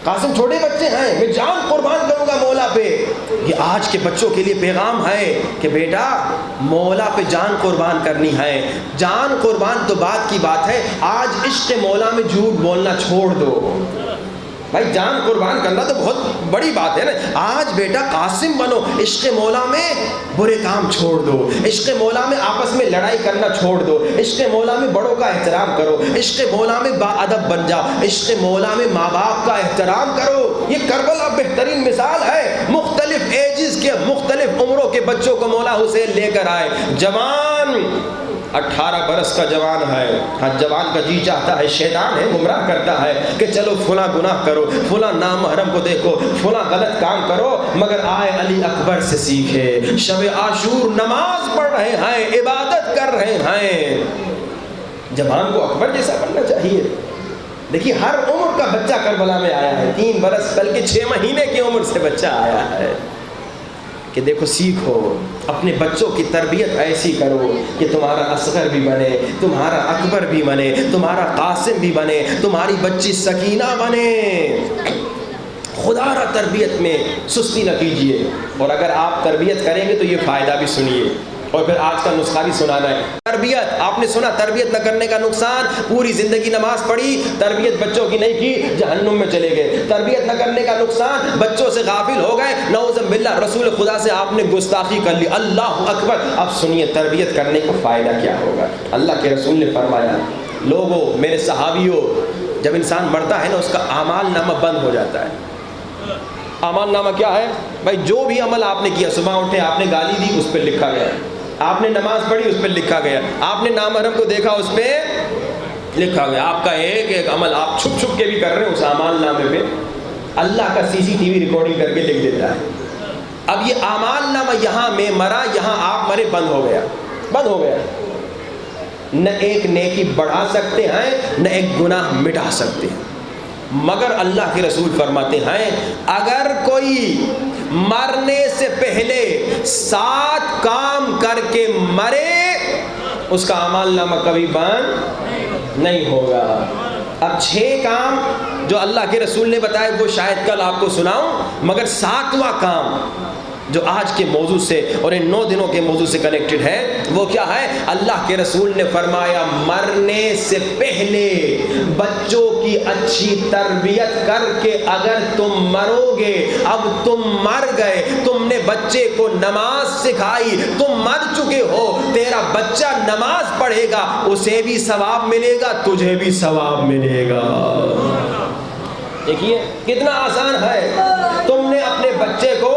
قاسم چھوٹے بچے ہیں، میں جان قربان کروں گا مولا پہ۔ یہ آج کے بچوں کے لیے پیغام ہے کہ بیٹا مولا پہ جان قربان کرنی ہے۔ جان قربان تو بات کی بات ہے، آج عشق مولا میں جھوٹ بولنا چھوڑ دو، بھائی جان قربان کرنا تو بہت بڑی بات ہے نا. آج بیٹا قاسم بنو, عشق مولا میں برے کام چھوڑ دو, عشق مولا میں آپس میں لڑائی کرنا چھوڑ دو, عشق مولا میں بڑوں کا احترام کرو, عشق مولا میں با ادب بن جاؤ, عشق مولا میں ماں باپ کا احترام کرو. یہ کربلا بہترین مثال ہے. مختلف ایجز کے, مختلف عمروں کے بچوں کو مولا حسین لے کر آئے. جوان 18 برس کا جوان ہے, ہاں جوان کا جی چاہتا ہے, شیطان ہے گمراہ کرتا ہے کہ چلو فلاں گناہ کرو, فلاں نامحرم کو دیکھو, فلاں غلط کام کرو, مگر آئے علی اکبر سے سیکھے. شب عاشور نماز پڑھ رہے ہیں, عبادت کر رہے ہیں. جوان کو اکبر جیسا بننا چاہیے. دیکھیے ہر عمر کا بچہ کربلا میں آیا ہے. 3 برس بلکہ 6 مہینے کی عمر سے بچہ آیا ہے کہ دیکھو سیکھو, اپنے بچوں کی تربیت ایسی کرو کہ تمہارا اصغر بھی بنے, تمہارا اکبر بھی بنے, تمہارا قاسم بھی بنے, تمہاری بچی سکینہ بنے. خدا را تربیت میں سستی نہ کیجیے, اور اگر آپ تربیت کریں گے تو یہ فائدہ بھی سنیے اور پھر آج کا نسخہ بھی سنانا ہے. تربیت, آپ نے سنا تربیت نہ کرنے کا نقصان, پوری زندگی نماز پڑھی, تربیت بچوں کی نہیں کی, جہنم میں چلے گئے. تربیت نہ کرنے کا نقصان, بچوں سے غافل ہو گئے, نعوذ باللہ, رسول خدا سے آپ نے گستاخی کر لی, اللہ اکبر. اب سنیے تربیت کرنے کا فائدہ کیا ہوگا. اللہ کے رسول نے فرمایا, لوگوں میرے صحابیوں, جب انسان مرتا ہے نا اس کا اعمال نامہ بند ہو جاتا ہے. اعمال نامہ کیا ہے بھائی؟ جو بھی عمل آپ نے کیا, صبح اٹھے آپ نے گالی دی اس پہ لکھا گیا, آپ نے نماز پڑھی اس پہ لکھا گیا, آپ نے نامحرم کو دیکھا اس پہ لکھا گیا. آپ کا ایک ایک عمل آپ چھپ چھپ کے بھی کر رہے ہیں, اس اعمال نامے پہ اللہ کا CCTV ریکارڈنگ کر کے لکھ دیتا ہے. اب یہ اعمال نامہ یہاں میں مرا, یہاں آپ مرے, بند ہو گیا, بند ہو گیا. نہ ایک نیکی بڑھا سکتے ہیں, نہ ایک گناہ مٹا سکتے ہیں. مگر اللہ کے رسول فرماتے ہیں اگر کوئی مرنے سے پہلے 7 کام کر کے مرے, اس کا اعمال نامہ کبھی بند نہیں ہوگا. اب 6 کام جو اللہ کے رسول نے بتایا وہ شاید کل آپ کو سناؤں, مگر 7واں کام جو آج کے موضوع سے اور ان 9 دنوں کے موضوع سے کنیکٹڈ ہے وہ کیا ہے؟ اللہ کے رسول نے فرمایا مرنے سے پہلے بچوں کی اچھی تربیت کر کے اگر تم مرو گے, اب تم مر گئے, تم نے بچے کو نماز سکھائی, تم مر چکے ہو, تیرا بچہ نماز پڑھے گا, اسے بھی ثواب ملے گا, تجھے بھی ثواب ملے گا. دیکھیے کتنا آسان ہے. تم نے اپنے بچے کو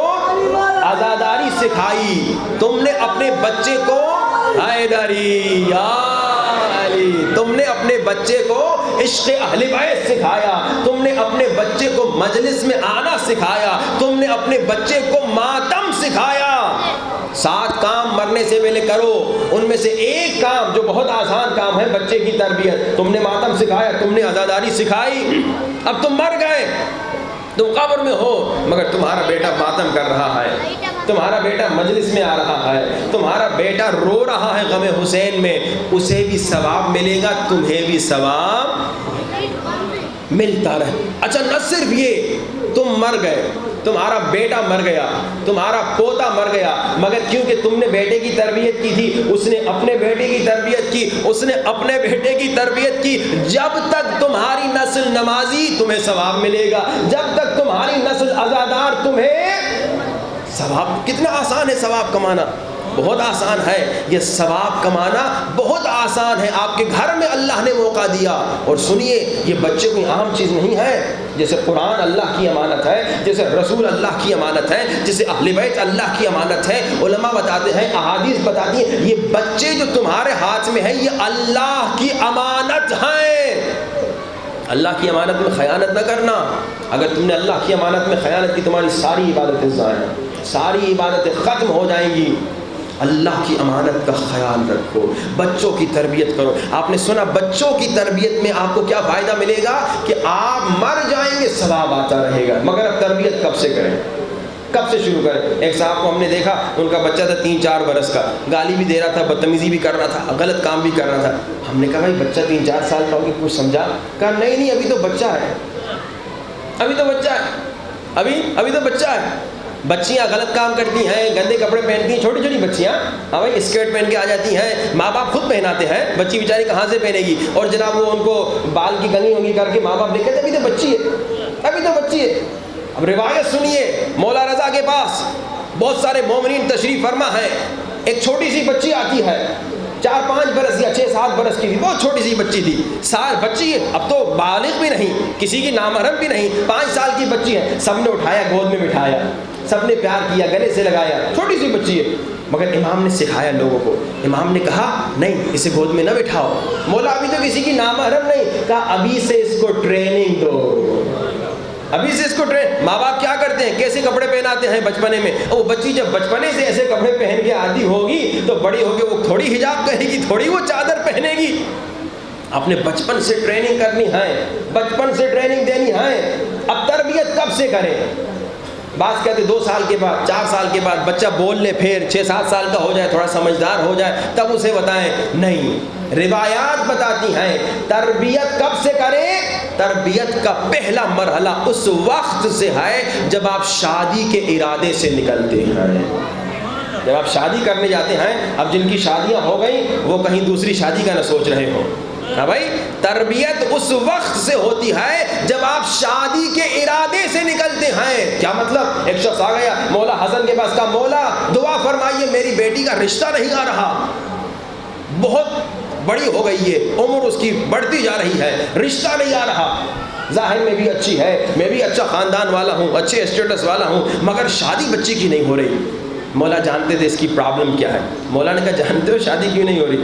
عزاداری سکھائی, تم نے اپنے بچے کو حیدری یا علی, تم نے اپنے بچے کو عشق اہل بیت سکھایا, تم نے اپنے بچے کو مجلس میں آنا سکھایا, تم نے اپنے بچے کو ماتم سکھایا. 7 کام مرنے سے پہلے کرو, ان میں سے ایک کام جو بہت آسان کام ہے بچے کی تربیت. تم نے ماتم سکھایا, تم نے عزاداری سکھائی, اب تم مر گئے, تم قبر میں ہو, مگر تمہارا بیٹا ماتم کر رہا ہے, تمہارا بیٹا مجلس میں آ رہا ہے, تمہارا بیٹا رو رہا ہے غم حسین میں, اسے بھی ثواب ملے گا, تمہیں بھی ثواب ملتا رہے. اچھا نہ صرف یہ, تم مر گئے, تمہارا بیٹا مر گیا, تمہارا پوتا مر گیا, مگر کیونکہ تم نے بیٹے کی تربیت کی تھی, اس نے اپنے بیٹے کی تربیت کی, اس نے اپنے بیٹے کی تربیت کی, جب تک تمہاری نسل نمازی تمہیں ثواب ملے گا, جب تک تمہاری نسل عزادار تمہیں ثواب. کتنا آسان ہے ثواب کمانا, بہت آسان ہے. یہ ثواب کمانا بہت آسان ہے, آپ کے گھر میں اللہ نے موقع دیا. اور سنیے یہ بچے کوئی عام چیز نہیں ہے. جیسے قرآن اللہ کی امانت ہے, جیسے رسول اللہ کی امانت ہے, جیسے اہل بیت اللہ کی امانت ہے. علماء بتاتے ہیں, احادیث بتاتی ہیں, یہ بچے جو تمہارے ہاتھ میں ہیں یہ اللہ کی امانت ہیں. اللہ کی امانت میں خیانت نہ کرنا. اگر تم نے اللہ کی امانت میں خیانت کی, تمہاری ساری عبادتیں ضائع, ساری عبادتیں ختم ہو جائیں گی. اللہ کی امانت کا خیال رکھو, بچوں کی تربیت کرو. آپ نے سنا بچوں کی تربیت میں آپ کو کیا فائدہ ملے گا کہ آپ مر جائیں گے ثواب آتا رہے گا. مگر اب تربیت کب سے کریں, کب سے شروع کریں؟ ایک صاحب کو ہم نے دیکھا, ان کا بچہ تھا 3-4 برس کا, گالی بھی دے رہا تھا, بدتمیزی بھی کر رہا تھا, غلط کام بھی کر رہا تھا. ہم نے کہا بھائی بچہ 3-4 سال کا ہو کے کچھ سمجھا؟ کہا نہیں ابھی تو بچہ ہے, ابھی تو بچہ ہے, ابھی تو بچہ ہے. بچیاں غلط کام کرتی ہیں, گندے کپڑے پہنتی ہیں, چھوٹی چھوٹی بچیاں, ہاں بھائی اسکرٹ پہن کے آ جاتی ہیں, ماں باپ خود پہناتے ہیں, بچی بیچاری کہاں سے پہنے گی, اور جناب وہ ان کو بال کی کنگھی ہونگی کر کے ماں باپ دیکھتے ہیں ابھی تو بچی ہے, ابھی بھی تو بچی ہے. اب روایت سنیے, مولا رضا کے پاس بہت سارے مومنین تشریف فرما ہیں. ایک چھوٹی سی بچی آتی ہے, 4-5 برس یا 6-7 برس کی تھی, بہت چھوٹی سی بچی تھی. بچی ہے, اب تو بالغ بھی نہیں, کسی کی نامحرم بھی نہیں, 5 سال کی بچی ہے. سب نے اٹھایا, گود میں بٹھایا, سب نے پیار کیا, گلے سے لگایا. چھوٹی سی بچی ہے, مگر امام نے سکھایا لوگوں کو. امام نے کہا نہیں, اسے گود میں نہ بٹھاؤ. مولا ابھی تو کسی کی نامحرم نہیں. کہا ابھی سے اس کو ٹریننگ دو, ابھی سے اس کو ماں باپ کیا کرتے ہیں, کیسے کپڑے پہناتے ہیں بچپنے میں. وہ بچی جب بچپنے سے ایسے کپڑے پہن کے عادی ہوگی تو بڑی ہوگی وہ تھوڑی حجاب پہنے گی, تھوڑی وہ چادر پہنے گی. اپنے بچپن سے ٹریننگ کرنی ہے, بچپن سے ٹریننگ دینی ہے. اب تربیت کب سے کریں؟ بعض کہتے 2 سال کے بعد, 4 سال کے بعد بچہ بول لے, پھر 6-7 سال کا ہو جائے, تھوڑا سمجھدار ہو جائے, تب اسے بتائیں. نہیں, روایات بتاتی ہیں تربیت کب سے کریں. تربیت کا پہلا مرحلہ اس وقت سے ہے جب آپ شادی کے ارادے سے نکلتے ہیں, جب آپ شادی کرنے جاتے ہیں. اب جن کی شادیاں ہو گئیں وہ کہیں دوسری شادی کا نہ سوچ رہے ہوں. ہاں بھائی, تربیت اس وقت سے ہوتی ہے جب آپ شادی کے ارادے سے نکلتے ہیں. کیا مطلب؟ ایک شخص آ گیا مولا حسن کے پاس, کہا مولا دعا فرمائیے میری بیٹی کا رشتہ نہیں آ رہا, بہت بڑی ہو گئی ہے, عمر اس کی بڑھتی جا رہی ہے, رشتہ نہیں آ رہا. ظاہر میں بھی اچھی ہے, میں بھی اچھا خاندان والا ہوں, اچھے اسٹیٹس والا ہوں, مگر شادی بچی کی نہیں ہو رہی. مولا جانتے تھے اس کی پرابلم کیا ہے. مولا نے کہا جانتے ہو شادی کیوں نہیں ہو رہی؟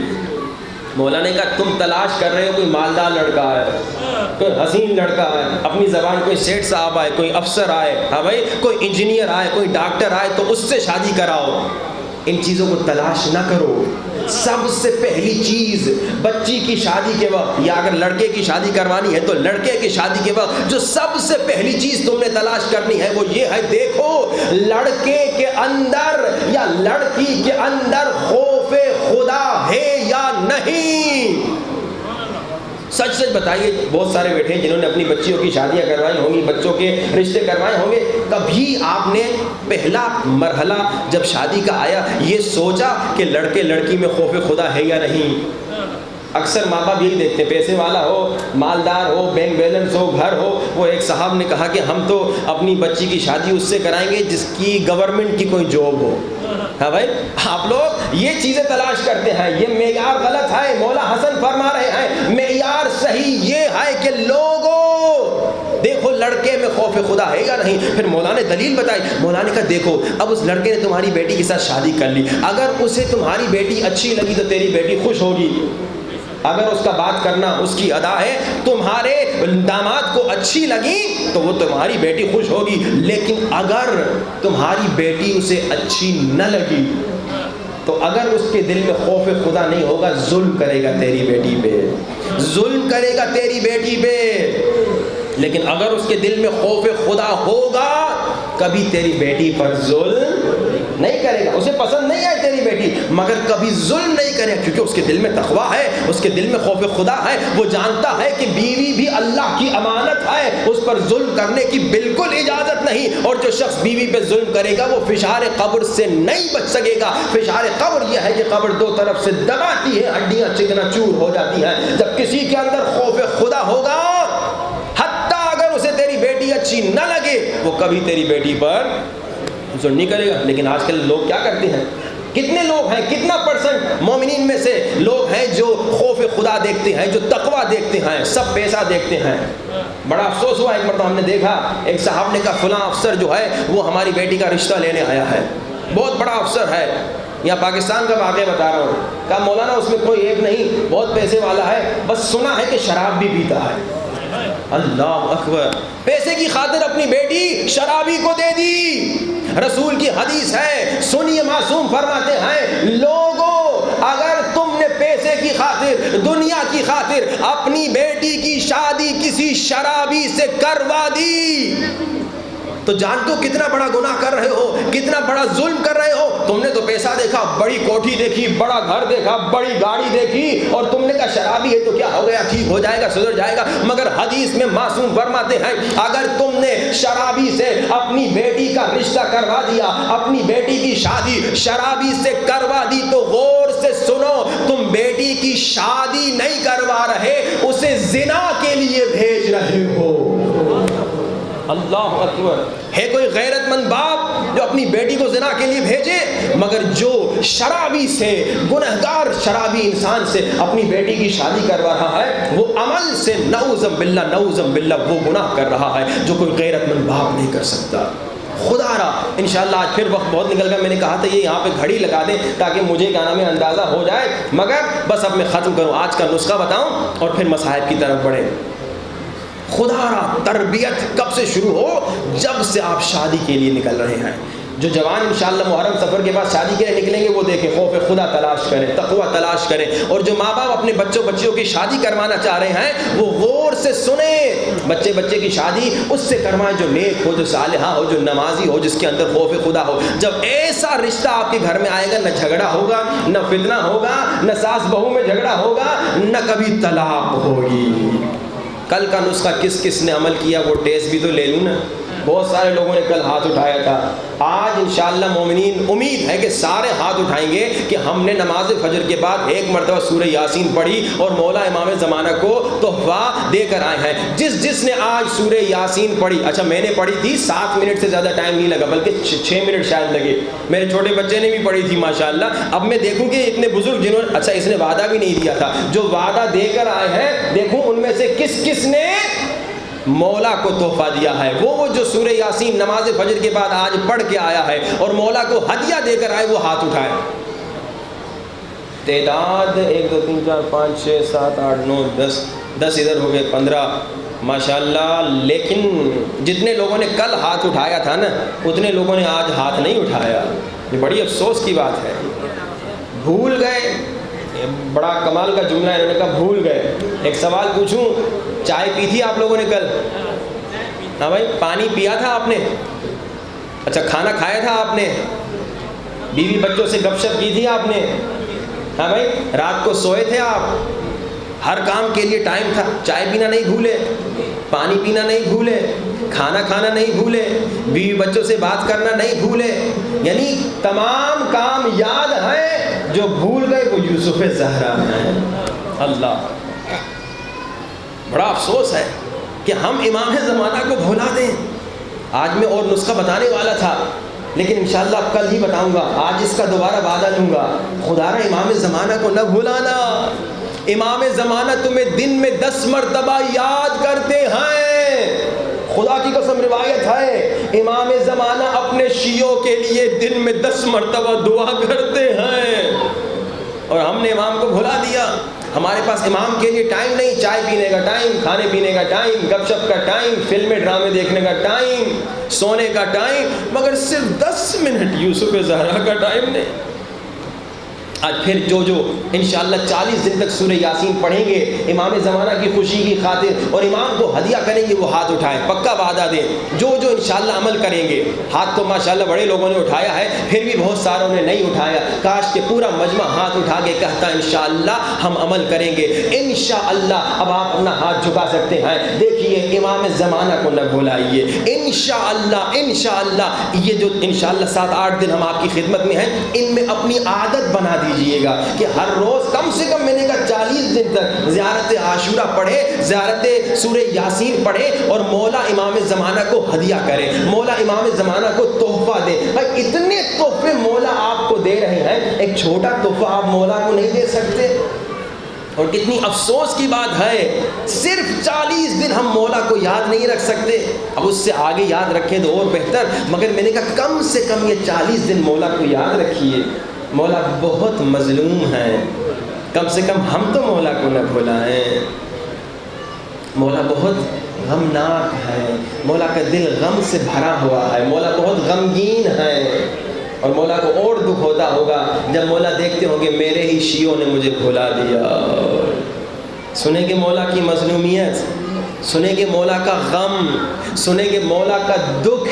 مولا نے کہا تم تلاش کر رہے ہو کوئی مالدار لڑکا ہے, کوئی حسین لڑکا ہے, اپنی زبان کوئی سیٹھ صاحب آئے, کوئی افسر آئے, ہاں بھائی کوئی انجینئر آئے, کوئی ڈاکٹر آئے, تو اس سے شادی کراؤ. ان چیزوں کو تلاش نہ کرو. سب سے پہلی چیز بچی کی شادی کے وقت, یا اگر لڑکے کی شادی کروانی ہے تو لڑکے کی شادی کے وقت جو سب سے پہلی چیز تم نے تلاش کرنی ہے وہ یہ ہے, دیکھو لڑکے کے اندر یا لڑکی کے اندر خوف خدا ہے یا نہیں. سچ سچ بتائیے, بہت سارے بیٹھے ہیں جنہوں نے اپنی بچیوں کی شادیاں کروائی ہوں گی, بچوں کے رشتے کروائے ہوں گے. کبھی آپ نے پہلا مرحلہ جب شادی کا آیا یہ سوچا کہ لڑکے لڑکی میں خوف خدا ہے یا نہیں؟ اکثر ماں باپ یہی دیکھتے ہیں, پیسے والا ہو, مالدار ہو, بینک بیلنس ہو, گھر ہو. وہ ایک صاحب نے کہا کہ ہم تو اپنی بچی کی شادی اس سے کرائیں گے جس کی گورنمنٹ کی کوئی جاب ہو. ہاں بھائی, آپ لوگ یہ چیزیں تلاش کرتے ہیں, یہ معیار غلط ہے. مولا حسن فرما رہے ہیں معیار صحیح یہ ہے کہ لوگوں دیکھو لڑکے میں خوف خدا ہے یا نہیں. پھر مولا نے دلیل بتائی. مولا نے کہا دیکھو اب اس لڑکے نے تمہاری بیٹی کے ساتھ شادی کر لی, اگر اسے تمہاری بیٹی اچھی لگی تو تیری بیٹی خوش ہوگی. اگر اس کا بات کرنا, اس کی ادا ہے تمہارے داماد کو اچھی لگی تو وہ تمہاری بیٹی خوش ہوگی. لیکن اگر تمہاری بیٹی اسے اچھی نہ لگی تو اگر اس کے دل میں خوف خدا نہیں ہوگا, ظلم کرے گا تیری بیٹی پہ, ظلم کرے گا تیری بیٹی پہ. لیکن اگر اس کے دل میں خوف خدا ہوگا کبھی تیری بیٹی پر ظلم نہیں کرے گا. اسے پسند نہیں آئے تیری بیٹی مگر کبھی ظلم نہیں کرے, کیونکہ اس کے دل میں تقویٰ ہے, اس کے دل میں خوف خدا ہے. وہ جانتا ہے کہ بیوی بھی اللہ کی امانت ہے, اس پر ظلم کرنے کی بالکل اجازت نہیں. اور جو شخص بیوی پہ ظلم کرے گا وہ فشار قبر سے نہیں بچ سکے گا. فشار قبر یہ ہے کہ قبر 2 طرف سے دباتی ہے, ہڈیاں چکنا چور ہو جاتی ہیں. جب کسی کے اندر خوف خدا ہوگا, حتیٰ اگر اسے تیری بیٹی اچھی نہ لگے وہ کبھی تیری بیٹی پر ظلم نہیں کرے گا. لیکن آج کل لوگ کیا کرتے ہیں, کتنے لوگ ہیں, کتنا پرسنٹ مومنین میں سے لوگ ہیں جو خوف خدا دیکھتے ہیں, جو تقویٰ دیکھتے ہیں, سب پیسہ دیکھتے ہیں. بڑا افسوس ہوا, ایک مرتبہ ہم نے دیکھا ایک صاحب نے کہا فلاں افسر جو ہے وہ ہماری بیٹی کا رشتہ لینے آیا ہے, بہت بڑا افسر ہے, یا پاکستان کا واقعہ بتا رہا ہوں. کہا مولانا اس میں کوئی عیب نہیں, بہت پیسے والا ہے, بس سنا ہے کہ شراب بھی پیتا ہے. اللہ اکبر, پیسے کی خاطر اپنی بیٹی شرابی کو دے دی. رسول کی حدیث ہے, سنیے معصوم فرماتے ہیں لوگوں اگر تم نے پیسے کی خاطر, دنیا کی خاطر اپنی بیٹی کی شادی کسی شرابی سے کروا دی تو جانتے ہو کتنا بڑا گناہ کر رہے ہو, کتنا بڑا ظلم کر رہے ہو. تم نے تو پیسہ دیکھا, بڑی کوٹھی دیکھی, بڑا گھر دیکھا, بڑی گاڑی دیکھی, اور تم نے کہا شرابی ہے تو کیا ہو گیا, ٹھیک ہو جائے گا, سدھر جائے گا. مگر حدیث میں معصوم فرماتے ہیں اگر تم نے شرابی سے اپنی بیٹی کا رشتہ کروا دیا, اپنی بیٹی کی شادی شرابی سے کروا دی, تو غور سے سنو, تم بیٹی کی شادی نہیں کروا رہے, اسے زنا کے لیے بھیج رہے ہو. اللہ اکبر. ہے کوئی غیرت مند باپ جو اپنی بیٹی کو زنا کے لیے بھیجے؟ مگر جو شرابی سے، گنہگار شرابی انسان سے اپنی بیٹی کی شادی کروا رہا ہے، وہ عمل سے نعوذ باللہ نعوذ باللہ وہ گناہ کر رہا ہے جو کوئی غیرت مند باپ نہیں کر سکتا. خدا را انشاءاللہ آج پھر وقت بہت نکل گیا. میں نے کہا تھا یہ یہاں پہ گھڑی لگا دیں تاکہ مجھے کیا نام ہے اندازہ ہو جائے، مگر بس اب میں ختم کروں. آج کا نسخہ بتاؤں اور پھر مصائب کی طرف بڑھیں. خدا را تربیت کب سے شروع ہو؟ جب سے آپ شادی کے لیے نکل رہے ہیں. جو جوان انشاءاللہ محرم سفر کے بعد شادی کے لیے نکلیں گے وہ دیکھیں خوف خدا تلاش کریں، تقوی تلاش کریں. اور جو ماں باپ اپنے بچوں کی شادی کروانا چاہ رہے ہیں وہ غور سے سنیں. بچے کی شادی اس سے کروائیں جو نیک ہو، جو صالحہ ہو، جو نمازی ہو، جس کے اندر خوف خدا ہو. جب ایسا رشتہ آپ کے گھر میں آئے گا، نہ جھگڑا ہوگا، نہ فتنہ ہوگا، نہ ساس بہو میں جھگڑا ہوگا، نہ کبھی طلاق ہوگی. کل کا نسخہ کس کس نے عمل کیا وہ ٹیسٹ بھی تو لے لوں نا. بہت سارے لوگوں نے کل ہاتھ اٹھایا تھا. آج انشاءاللہ مومنین امید ہے کہ سارے ہاتھ اٹھائیں گے کہ ہم نے نماز فجر کے بعد ایک مرتبہ سورہ یاسین پڑھی اور مولا امام زمانہ کو تحفہ دے کر آئے ہیں. جس نے آج سورہ یاسین پڑھی، اچھا میں نے پڑھی تھی 7 منٹ سے زیادہ ٹائم نہیں لگا بلکہ 6 منٹ شاید لگے. میرے چھوٹے بچے نے بھی پڑھی تھی ماشاءاللہ. اب میں دیکھوں کہ اتنے بزرگ جنہوں نے، اچھا اس نے وعدہ بھی نہیں دیا تھا، جو وعدہ دے کر آئے ہیں دیکھوں ان میں سے کس کس نے مولا کو تحفہ دیا ہے. وہ جو سورہ یاسین نماز فجر کے بعد آج پڑھ کے آیا ہے اور مولا کو ہدیہ دے کر آئے، وہ ہاتھ اٹھائے. تعداد 1 2 3 4 5 6 7 8 9 10 ادھر ہو گئے 15 ماشاءاللہ. لیکن جتنے لوگوں نے کل ہاتھ اٹھایا تھا نا اتنے لوگوں نے آج ہاتھ نہیں اٹھایا. یہ بڑی افسوس کی بات ہے. بھول گئے. بڑا کمال کا جملہ ہے، انہوں نے کہا بھول گئے. ایک سوال پوچھوں، چائے پی تھی آپ لوگوں نے کل؟ ہاں بھائی، پانی پیا تھا آپ نے؟ اچھا کھانا کھایا تھا آپ نے؟ بیوی بچوں سے گپ شپ کی تھی آپ نے؟ ہاں بھائی، رات کو سوئے تھے آپ؟ ہر کام کے لیے ٹائم تھا. چائے پینا نہیں بھولے، پانی پینا نہیں بھولے، کھانا کھانا نہیں بھولے، بیوی بچوں سے بات کرنا نہیں بھولے. یعنی تمام کام یاد ہیں. جو بھول گئے وہ یوسف زہرا ہیں. اللہ، بڑا افسوس ہے کہ ہم امام زمانہ کو بھلا دیں. آج میں اور نسخہ بتانے والا تھا لیکن انشاءاللہ اب کل ہی بتاؤں گا. آج اس کا دوبارہ وعدہ لوں گا. خدا را امام زمانہ کو نہ بھولانا. امام زمانہ تمہیں دن میں 10 مرتبہ یاد کرتے ہیں. خدا کی قسم روایت ہے امام زمانہ اپنے شیعوں کے لیے دن میں 10 مرتبہ دعا کرتے ہیں، اور ہم نے امام کو بھلا دیا. ہمارے پاس امام کے لیے ٹائم نہیں. چائے پینے کا ٹائم، کھانے پینے کا ٹائم، گپ شپ کا ٹائم، فلمیں ڈرامے دیکھنے کا ٹائم، سونے کا ٹائم، مگر صرف 10 منٹ یوسف زہرا کا ٹائم نہیں. آج پھر جو انشاءاللہ 40 دن تک سورہ یاسین پڑھیں گے امام زمانہ کی خوشی کی خاطر اور امام کو ہدیہ کریں گے وہ ہاتھ اٹھائیں. پکا وعدہ دیں. جو انشاءاللہ عمل کریں گے. ہاتھ تو ماشاءاللہ بڑے لوگوں نے اٹھایا ہے، پھر بھی بہت ساروں نے نہیں اٹھایا. کاش کہ پورا مجمع ہاتھ اٹھا کے کہتا انشاءاللہ ہم عمل کریں گے. انشاءاللہ اب آپ اپنا ہاتھ جھکا سکتے ہیں. دیکھیے امام زمانہ کو نہ بھولائیے. انشاءاللہ یہ جو انشاءاللہ 7-8 دن ہم آپ کی خدمت میں ہیں، ان میں اپنی عادت بنا دیجئے گا کہ ہر روز کم سے کم میں نے کہا 40 دن تک زیارت عاشورہ پڑھے، زیارت سورہ یاسین پڑھے اور مولا امام زمانہ کو ہدیہ کرے، مولا امام زمانہ کو تحفہ دے. بھائی اتنے تحفے مولا آپ کو دے رہے ہیں، ایک چھوٹا تحفہ آپ مولا کو نہیں دے سکتے؟ اور کتنی افسوس کی بات ہے صرف 40 دن ہم مولا کو یاد نہیں رکھ سکتے. اب اس سے آگے یاد رکھیں تو اور بہتر، مگر میں نے کہا کم سے کم یہ 40 دن مولا کو یاد رکھیے. مولا بہت مظلوم ہے، کم سے کم ہم تو مولا کو نہ بھلائیں. مولا بہت غمناک ہے، مولا کا دل غم سے بھرا ہوا ہے، مولا بہت غمگین ہے. اور مولا کو اور دکھ ہوتا ہوگا جب مولا دیکھتے ہوں گے میرے ہی شیعوں نے مجھے بھلا دیا. سنیں گے مولا کی مظلومیت، سنیں گے مولا کا غم، سنیں گے مولا کا دکھ.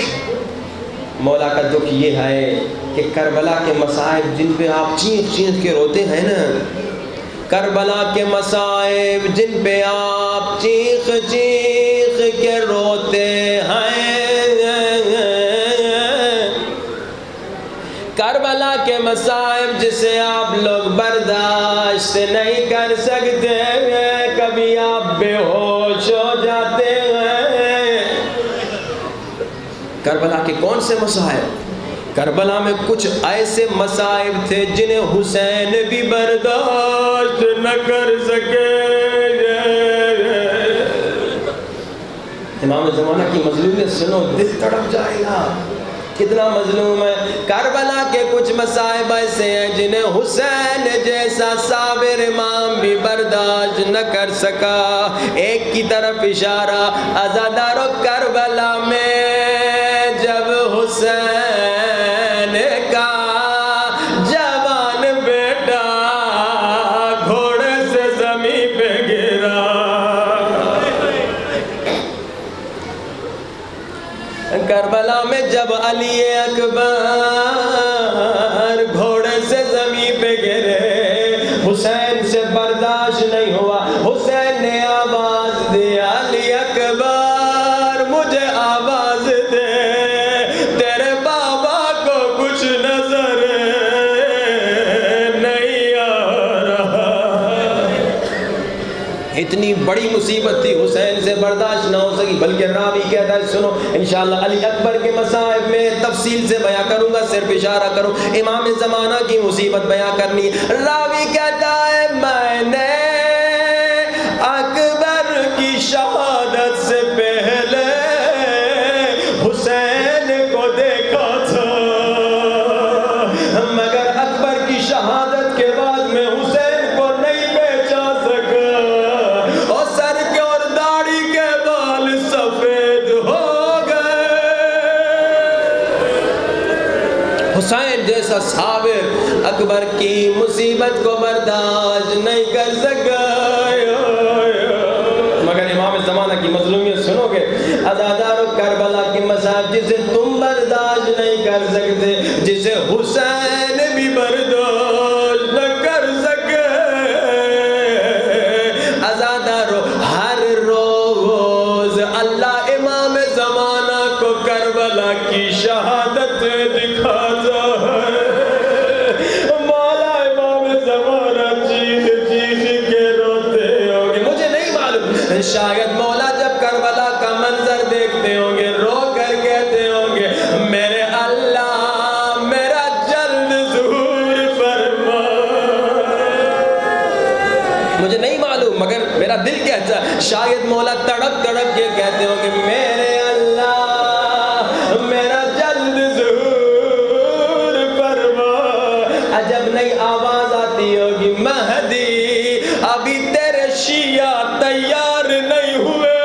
مولا کا دکھ یہ ہے کہ کربلا کے مصائب جن پہ آپ چیخ چیخ کے روتے ہیں نا، کربلا کے مصائب جن پہ آپ چیخ چیخ کے روتے ہیں، کربلا کے مصائب جسے آپ لوگ برداشت نہیں کر سکتے، کبھی آپ بے ہوش ہو جاتے ہیں. کربلا کے کون سے مصائب؟ کربلا میں کچھ ایسے مصائب تھے جنہیں حسین بھی برداشت نہ کر سکے۔ امام زمانہ کی مظلومیت سنو، دل تڑپ جائے گا، کتنا مظلوم ہے۔ کربلا کے کچھ مصائب ایسے ہیں جنہیں حسین جیسا صابر امام بھی برداشت نہ کر سکا۔ ایک کی طرف اشارہ، عزادارو کربلا میں جب حسین کا جوان بیٹا گھوڑے سے زمین پہ گرا، کربلا میں جب علی اکبر گھوڑے سے زمین پہ گرے، حسین سے برداشت نہیں ہوا، حسین نے آواز دی، علی اکبر مجھے آواز دے، تیرے بابا کو کچھ نظر نہیں آ رہا۔ اتنی بڑی مصیبت تھی، حسین سے برداشت نہ ہو سکی، بلکہ راوی کہتا ہے سنو انشاءاللہ علی اکبر کے مصائب میں تفصیل سے بیان کروں گا، صرف اشارہ کروں، امام زمانہ کی مصیبت بیان کرنی۔ راوی کہتا ہے میں نے اکبر کی شہادت سے پہلے حسین کو دیکھا تھا، مگر اکبر کی شہادت کے بعد میں حسین کو نہیں پہچان سکا، اور سر کے اور داڑھی کے بال سفید ہو گئے۔ حسین جیسا صابر اکبر کی مصیبت کو برداشت نہیں کر سکا، مگر امام زمانہ کی مظلومیت سنو گے، عزادارو کربلا کی مصائب جسے تم برداشت نہیں کر سکتے، جسے حسین بھی برداشت نہ کر سکے۔ عزادارو ہر روز اللہ امام زمانہ کو کربلا کی شہادت دکھاتا ہے، مولا امام زمانہ چیخ چیخ کے روتے ہوں گے۔ مجھے نہیں معلوم، شاید مولا جب کربلا کا منظر دیکھتے ہوں گے رو کر کہتے ہوں گے میرے اللہ میرا جلد ظہور فرما۔ مجھے نہیں معلوم، مگر میرا دل کہتا ہے شاید مولا تڑپ تڑپ کے کہتے ہوں گے میرے اللہ میرا جلد ظہور فرما۔ عجب نہیں آواز آتی ہوگی مہدی ابھی تیرے شیعہ تیار نہیں ہوئے۔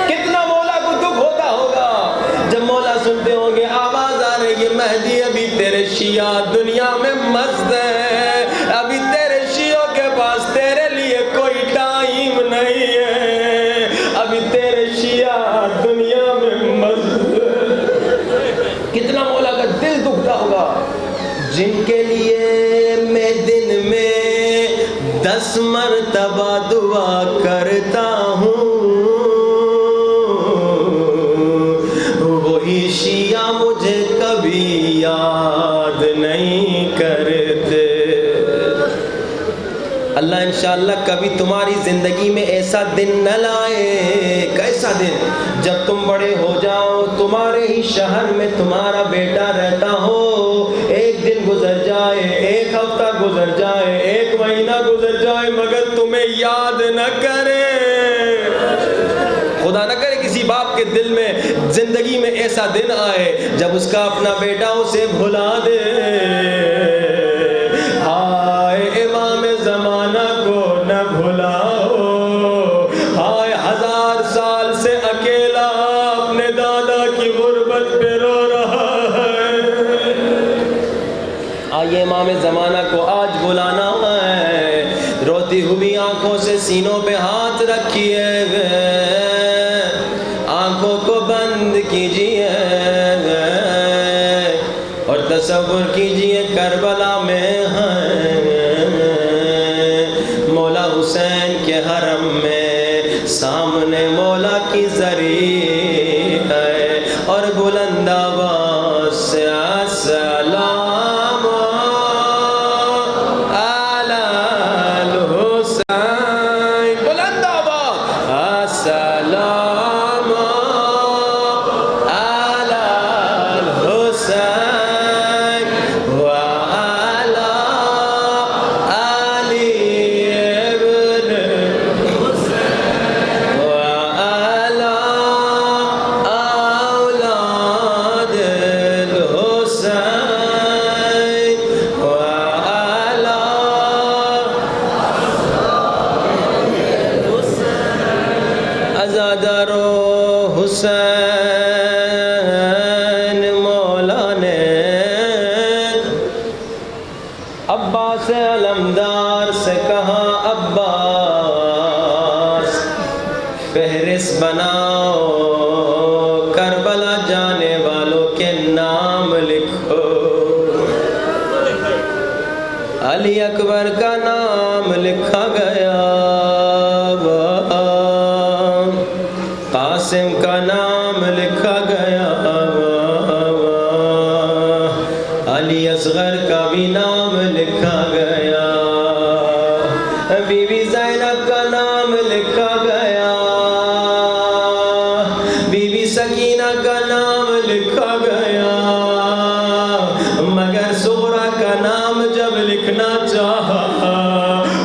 کتنا مولا کو دکھ ہوتا ہوگا جب مولا سنتے ہوں گے آواز آ رہی ہے مہدی ابھی تیرے شیعہ دنیا میں مست ہے، ابھی تیرے شیعوں کے پاس تیرے لیے کوئی ٹائم نہیں ہے، ابھی تیرے شیعہ دنیا میں مست ہے۔ کتنا مولا کا دل دکھتا ہوگا۔ جن کے لیے میں دن میں 10 مرتبہ دعا کرتا ہوں، وہی شیعہ مجھے کبھی یاد نہیں کرتے۔ اللہ انشاءاللہ کبھی تمہاری زندگی میں ایسا دن نہ لائے، کیسا دن جب تم بڑے ہو جاؤ، تمہارے ہی شہر میں تمہارا بیٹا رہتا ہو، ایک دن گزر جائے، ایک ہفتہ گزر جائے، ایک مہینہ گزر جائے، مگر تمہیں یاد نہ کرے۔ خدا نہ کرے کسی باپ کے دل میں زندگی میں ایسا دن آئے جب اس کا اپنا بیٹا اسے بھلا دے۔ ہائے امام زمانہ کو نہ بھلاؤ، ہائے 1000 سال سے اکیلا اپنے دادا کی غربت پہ رو رہا ہے۔ آئیے امام زمانہ کو آج بلانا ہے، روتی ہوئی آنکھوں سے سینوں پہ ہاتھ رکھیے، آنکھوں کو بند کیجیے اور تصور کیجیے کربلا میں ہیں مولا حسین کے حرم میں، سامنے مولا کی زری ہے اور بلند آواز سے السلام علی الحسین، بلند آواز السلام علمدار سے کہا عباس فہرست بناؤ کربلا جانے والوں کے نام لکھو. علی اکبر کا نام لکھا گیا, قاسم کا نام لکھا گیا, علی اصغر کا بھی نام لکھا گیا, بی بی زینب کا نام لکھا گیا, بی بی سکینہ کا نام لکھا گیا, مگر صغرا کا نام جب لکھنا چاہا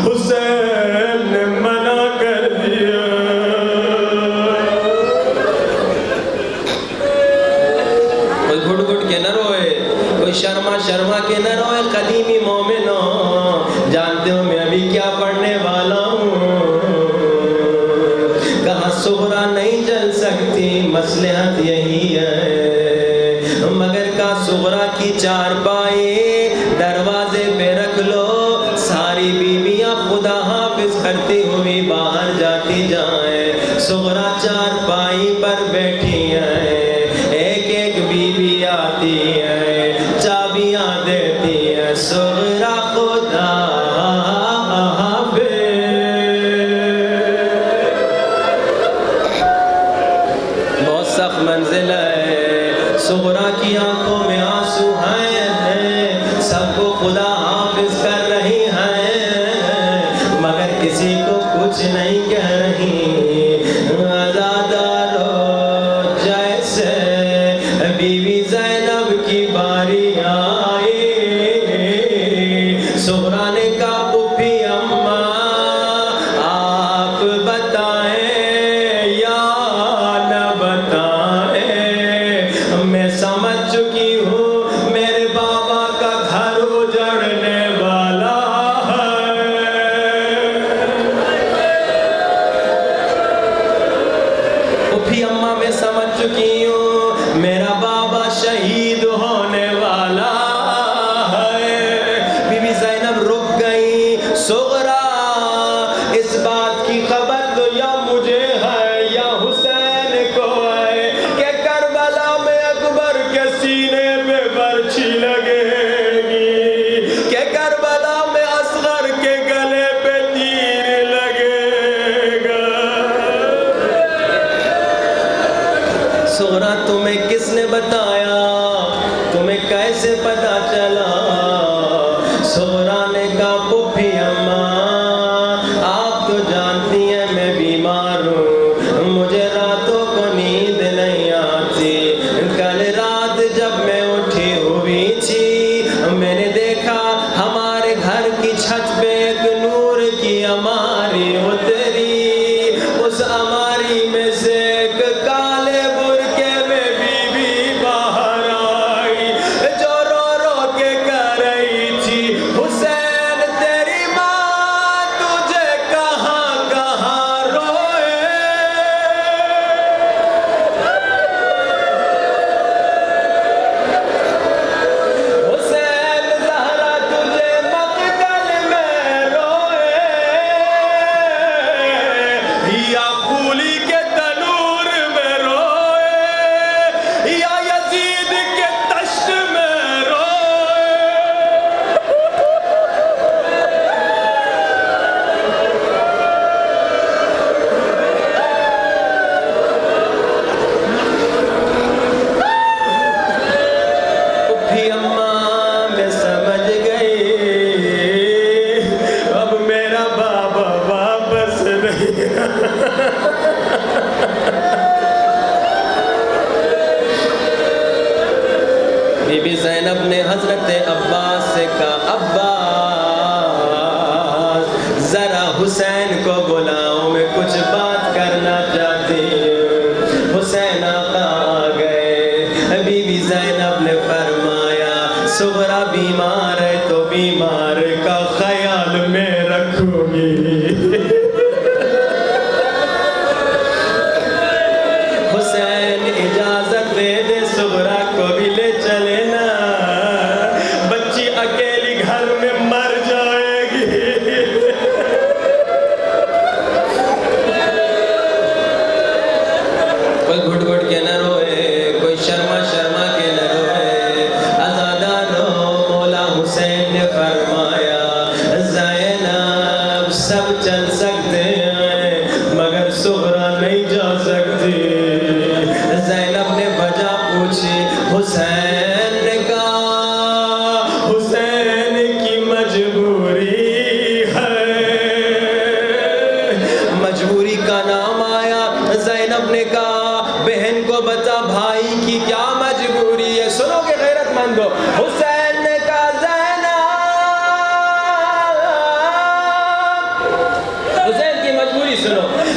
حسین نے منع کر دیا. کوئی گھٹ گھٹ کے نہ روئے, کوئی شرما شرما کے نہ روئے. قدیمی مومنوں, جانتے ہو میں ابھی کیا پڑھنے والا ہوں. کہاں صغرا نہیں چل سکتی, مصلحت یہی ہے, مگر کہاں صغرا کی چارپائی دروازے پہ رکھ لو, ساری بیویاں خدا حافظ کرتی ہوئی باہر جاتی جائیں. صغرا چارپائی پر بیٹھی ہیں, ایک ایک بیوی آتی ہے, چابیاں دیتی ہے, صغرا خدا حافظ. بہت سخت منزل ہے, صغرا کی آنکھوں میں آنسو ہیں, سب کو خدا حافظ کر رہی ہیں, مگر کسی کو کچھ نہیں کہہ رہی. آزادارو جیسے بیوی زینب کی باری آئی, صغرا نے کہا پھوپھی اماں آپ بتائیں یا نہ بتائیں, میں سمجھ چکی ہوں میرے بابا کا گھر اجڑنے والا ہے. پھوپھی اماں میں سمجھ چکی ہوں میرا بابا شہید ہونے والا ہے. بی بی زینب رک گئی. صغرا اس بات کی خبر تو یا مجھے ہے یا حسین کو ہے کہ کربلا میں اکبر کے سینے پہ برچھی لگے گی, کہ کربلا میں اصغر کے گلے پہ تیر لگے گا. صغرا تمہیں کس نے بتایا, تمہیں کیسے پتا چلا؟ صغرا نے کہا پھوپھی اماں آپ تو جانتی ہیں میں بیمار ہوں, مجھے راتوں کو نیند نہیں آتی. کل رات جب میں اٹھی ہوئی تھی میں نے دیکھا ہمارے گھر کی چھت پہ ایک نور کی اماری اتری, اس اماری میں سے ایک کالے برقعے میں بی بی باہر آئی جو رو رو کے کہہ رہی تھی حسین تیری ماں تجھے کہاں کہاں روئے. حسین زہرا تجھے مقتل میں روئے, یا خولی کے تنور میں روئے, یا یزید کے تشت میں روئے. پھوپھی اماں میں سمجھ گئی اب میرا بابا واپس نہیں. بی بی زینب نے حضرت عباس سے کہا عباس ذرا حسین کو بلاؤ, میں کچھ بات کرنا چاہتی ہوں. حسین آقا آ گئے. بی بی زینب نے فرمایا صغرا بیمار ہے تو بیمار کا خیال میں رکھوں گی. حسین اجازت دے دے صغرا کو بھی لے چلے نا, بچی اکیلی گھر میں مر جائے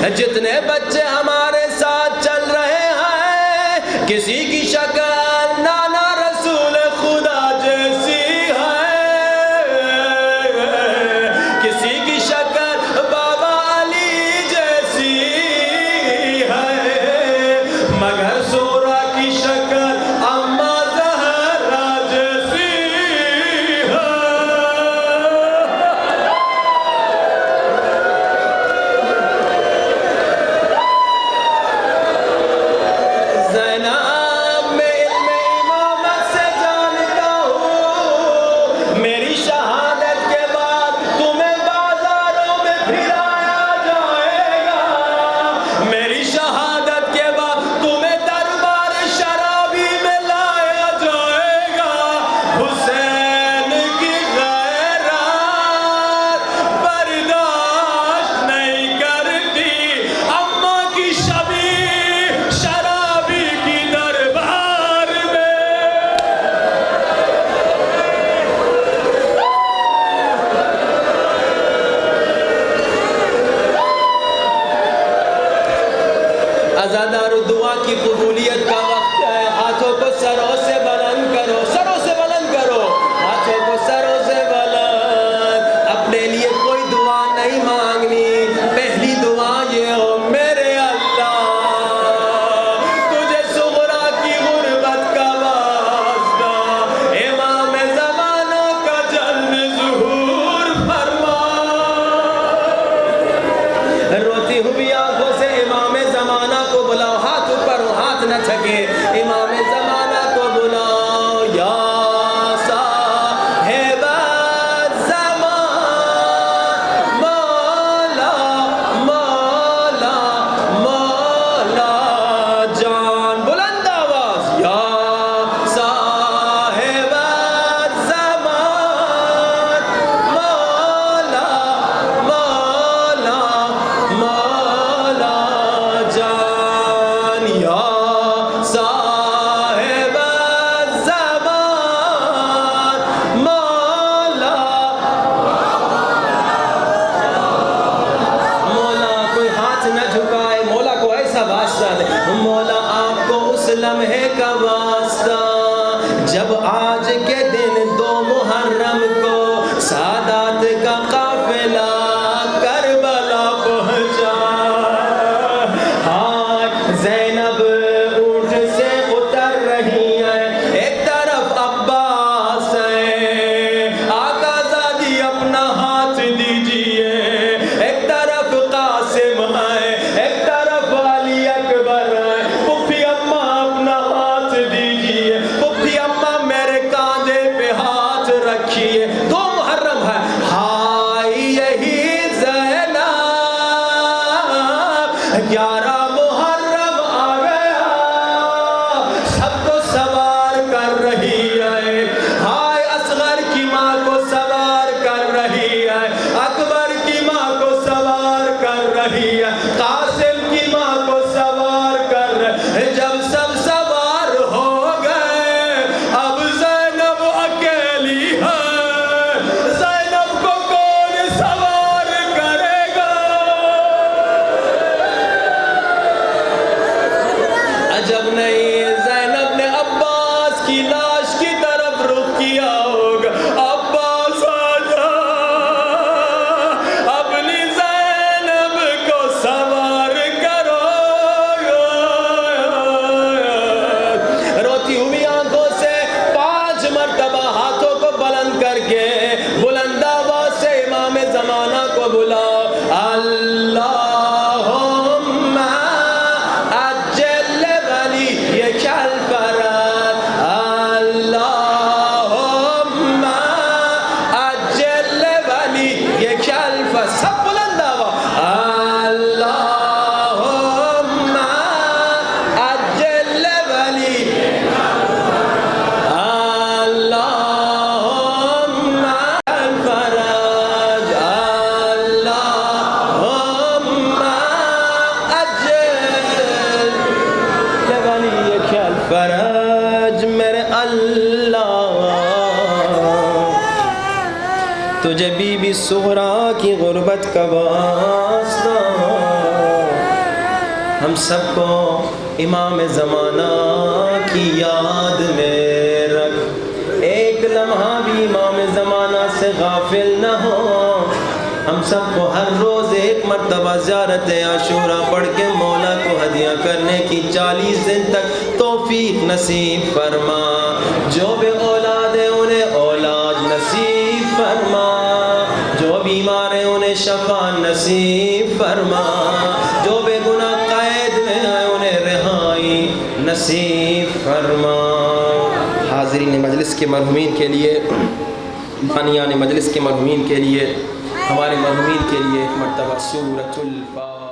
جتنے بچے ہمارے ساتھ چل رہے ہیں کسی کی شکل نانا رسول خدا جیسی ہے، کسی کی شکل بابا علی جیسی ہے، مگر سورا کی شکل اماں زہرا جیسی ہے۔ زینب میں علم امامت سے جانتا ہوں، میری شہادت کے بعد تمہیں بازاروں میں پھرایا جائے گا، میری شہادت کے بعد تمہیں دربار شرابی میں لایا جائے گا۔ حسین کی غیرت برداشت نہیں کرتی، اماں کی شبیہ شرابی کی دربار میں۔ عزادارو دعا کی قبولیت کا وقت ہے، ہاتھوں کو سروں سے بلند کرو، سروں سے بلند کرو، ہاتھوں کو سروں سے بلند۔ اپنے لیے کوئی دعا نہیں مانگنی، پہلی دعا یہ ہو میرے اللہ تجھے صغرا کی غربت کا واسطہ امام زمانہ کا جلد ظہور فرما۔ روتی ہوئی آنکھوں سے امام زمانہ کو بلاؤ، ہاتھ اوپر ہو، ہاتھ نہ تھکے، امام زمانہ کو بلاؤ۔ یا صاحب الزمان مولا مولا مولا جان، بلند آواز، یا صاحب الزمان مولا مولا مولا جان، یا صاحب الزمان مولا مولا۔ کوئی ہاتھ نہ جھکائے، مولا کو ایسا واسطہ دے، مولا آپ کو اس لمحے کا واسطہ جب آج کے دن 2 محرم کو سادات کا قافلہ کربلا پہنچا۔ ہاں زینب اونٹ سے اتر رہی ہے، ایک طرف عباس ہے، آقا زادی اپنا ہاتھ دیجئے، ایک طرف قاسم ہے، ایک طرف علی اکبر ہے، پھپھی اماں اپنا ہاتھ دیجئے، پھپھی اماں میرے کاندھے پہ ہاتھ رکھیے، 2 محرم ہے، ہائے یہی زینب 11 محرم آ گیا، سب کو سوار کر رہی ہے، ہائے اصغر کی ماں کو سوار کر رہی ہے، اکبر کی ماں کو سوار کر رہی ہے، قاسم کی ماں کو سوار کر رہی ہے۔ جب سب سوار ہو گئے اب زینب اکیلی ہے، زینب کو کون سوار کرے گا؟ عجب نہیں زینب نے عباس کی لاش کی طرف رخ کیا ہوگا، عباس آجا اپنی زینب کو سوار کرو۔ روتی ہوئی آنکھوں سے 5 مرتبہ ہاتھوں کو بلند کر کے بلند آواز سے امام زمانہ کو بلاؤ۔ اللہم عجل ولیک الفرج، اللہم عجل ولیک الفرج، سب بلند آواز، اللہم عجل ولیک، اللہم الفرج، اللہم عجل ولیک الفرج۔ میرے اللہ تجھے بی بی سغرا کی غربت کا واسطہ ہم سب کو امام زمانہ کی یاد میں رکھ، ایک لمحہ بھی امام زمانہ سے غافل نہ ہو۔ ہم سب کو ہر روز ایک مرتبہ زیارت عاشورہ پڑھ کے مولا کو ہدیہ کرنے کی 40 دن تک توفیق نصیب فرما۔ جو بے اولاد ہیں انہیں اولاد نصیب فرما، جو بیمار ہیں انہیں شفا نصیب فرما، جو بے گناہ قید میں ہیں انہیں رہائی نصیب فرما۔ حاضرین مجلس کے مرحومین کے لیے، بانیان مجلس کے مرحومین کے لیے، ہمارے مرحومین کے لیے ایک مرتبہ سورۃ الفاتحہ۔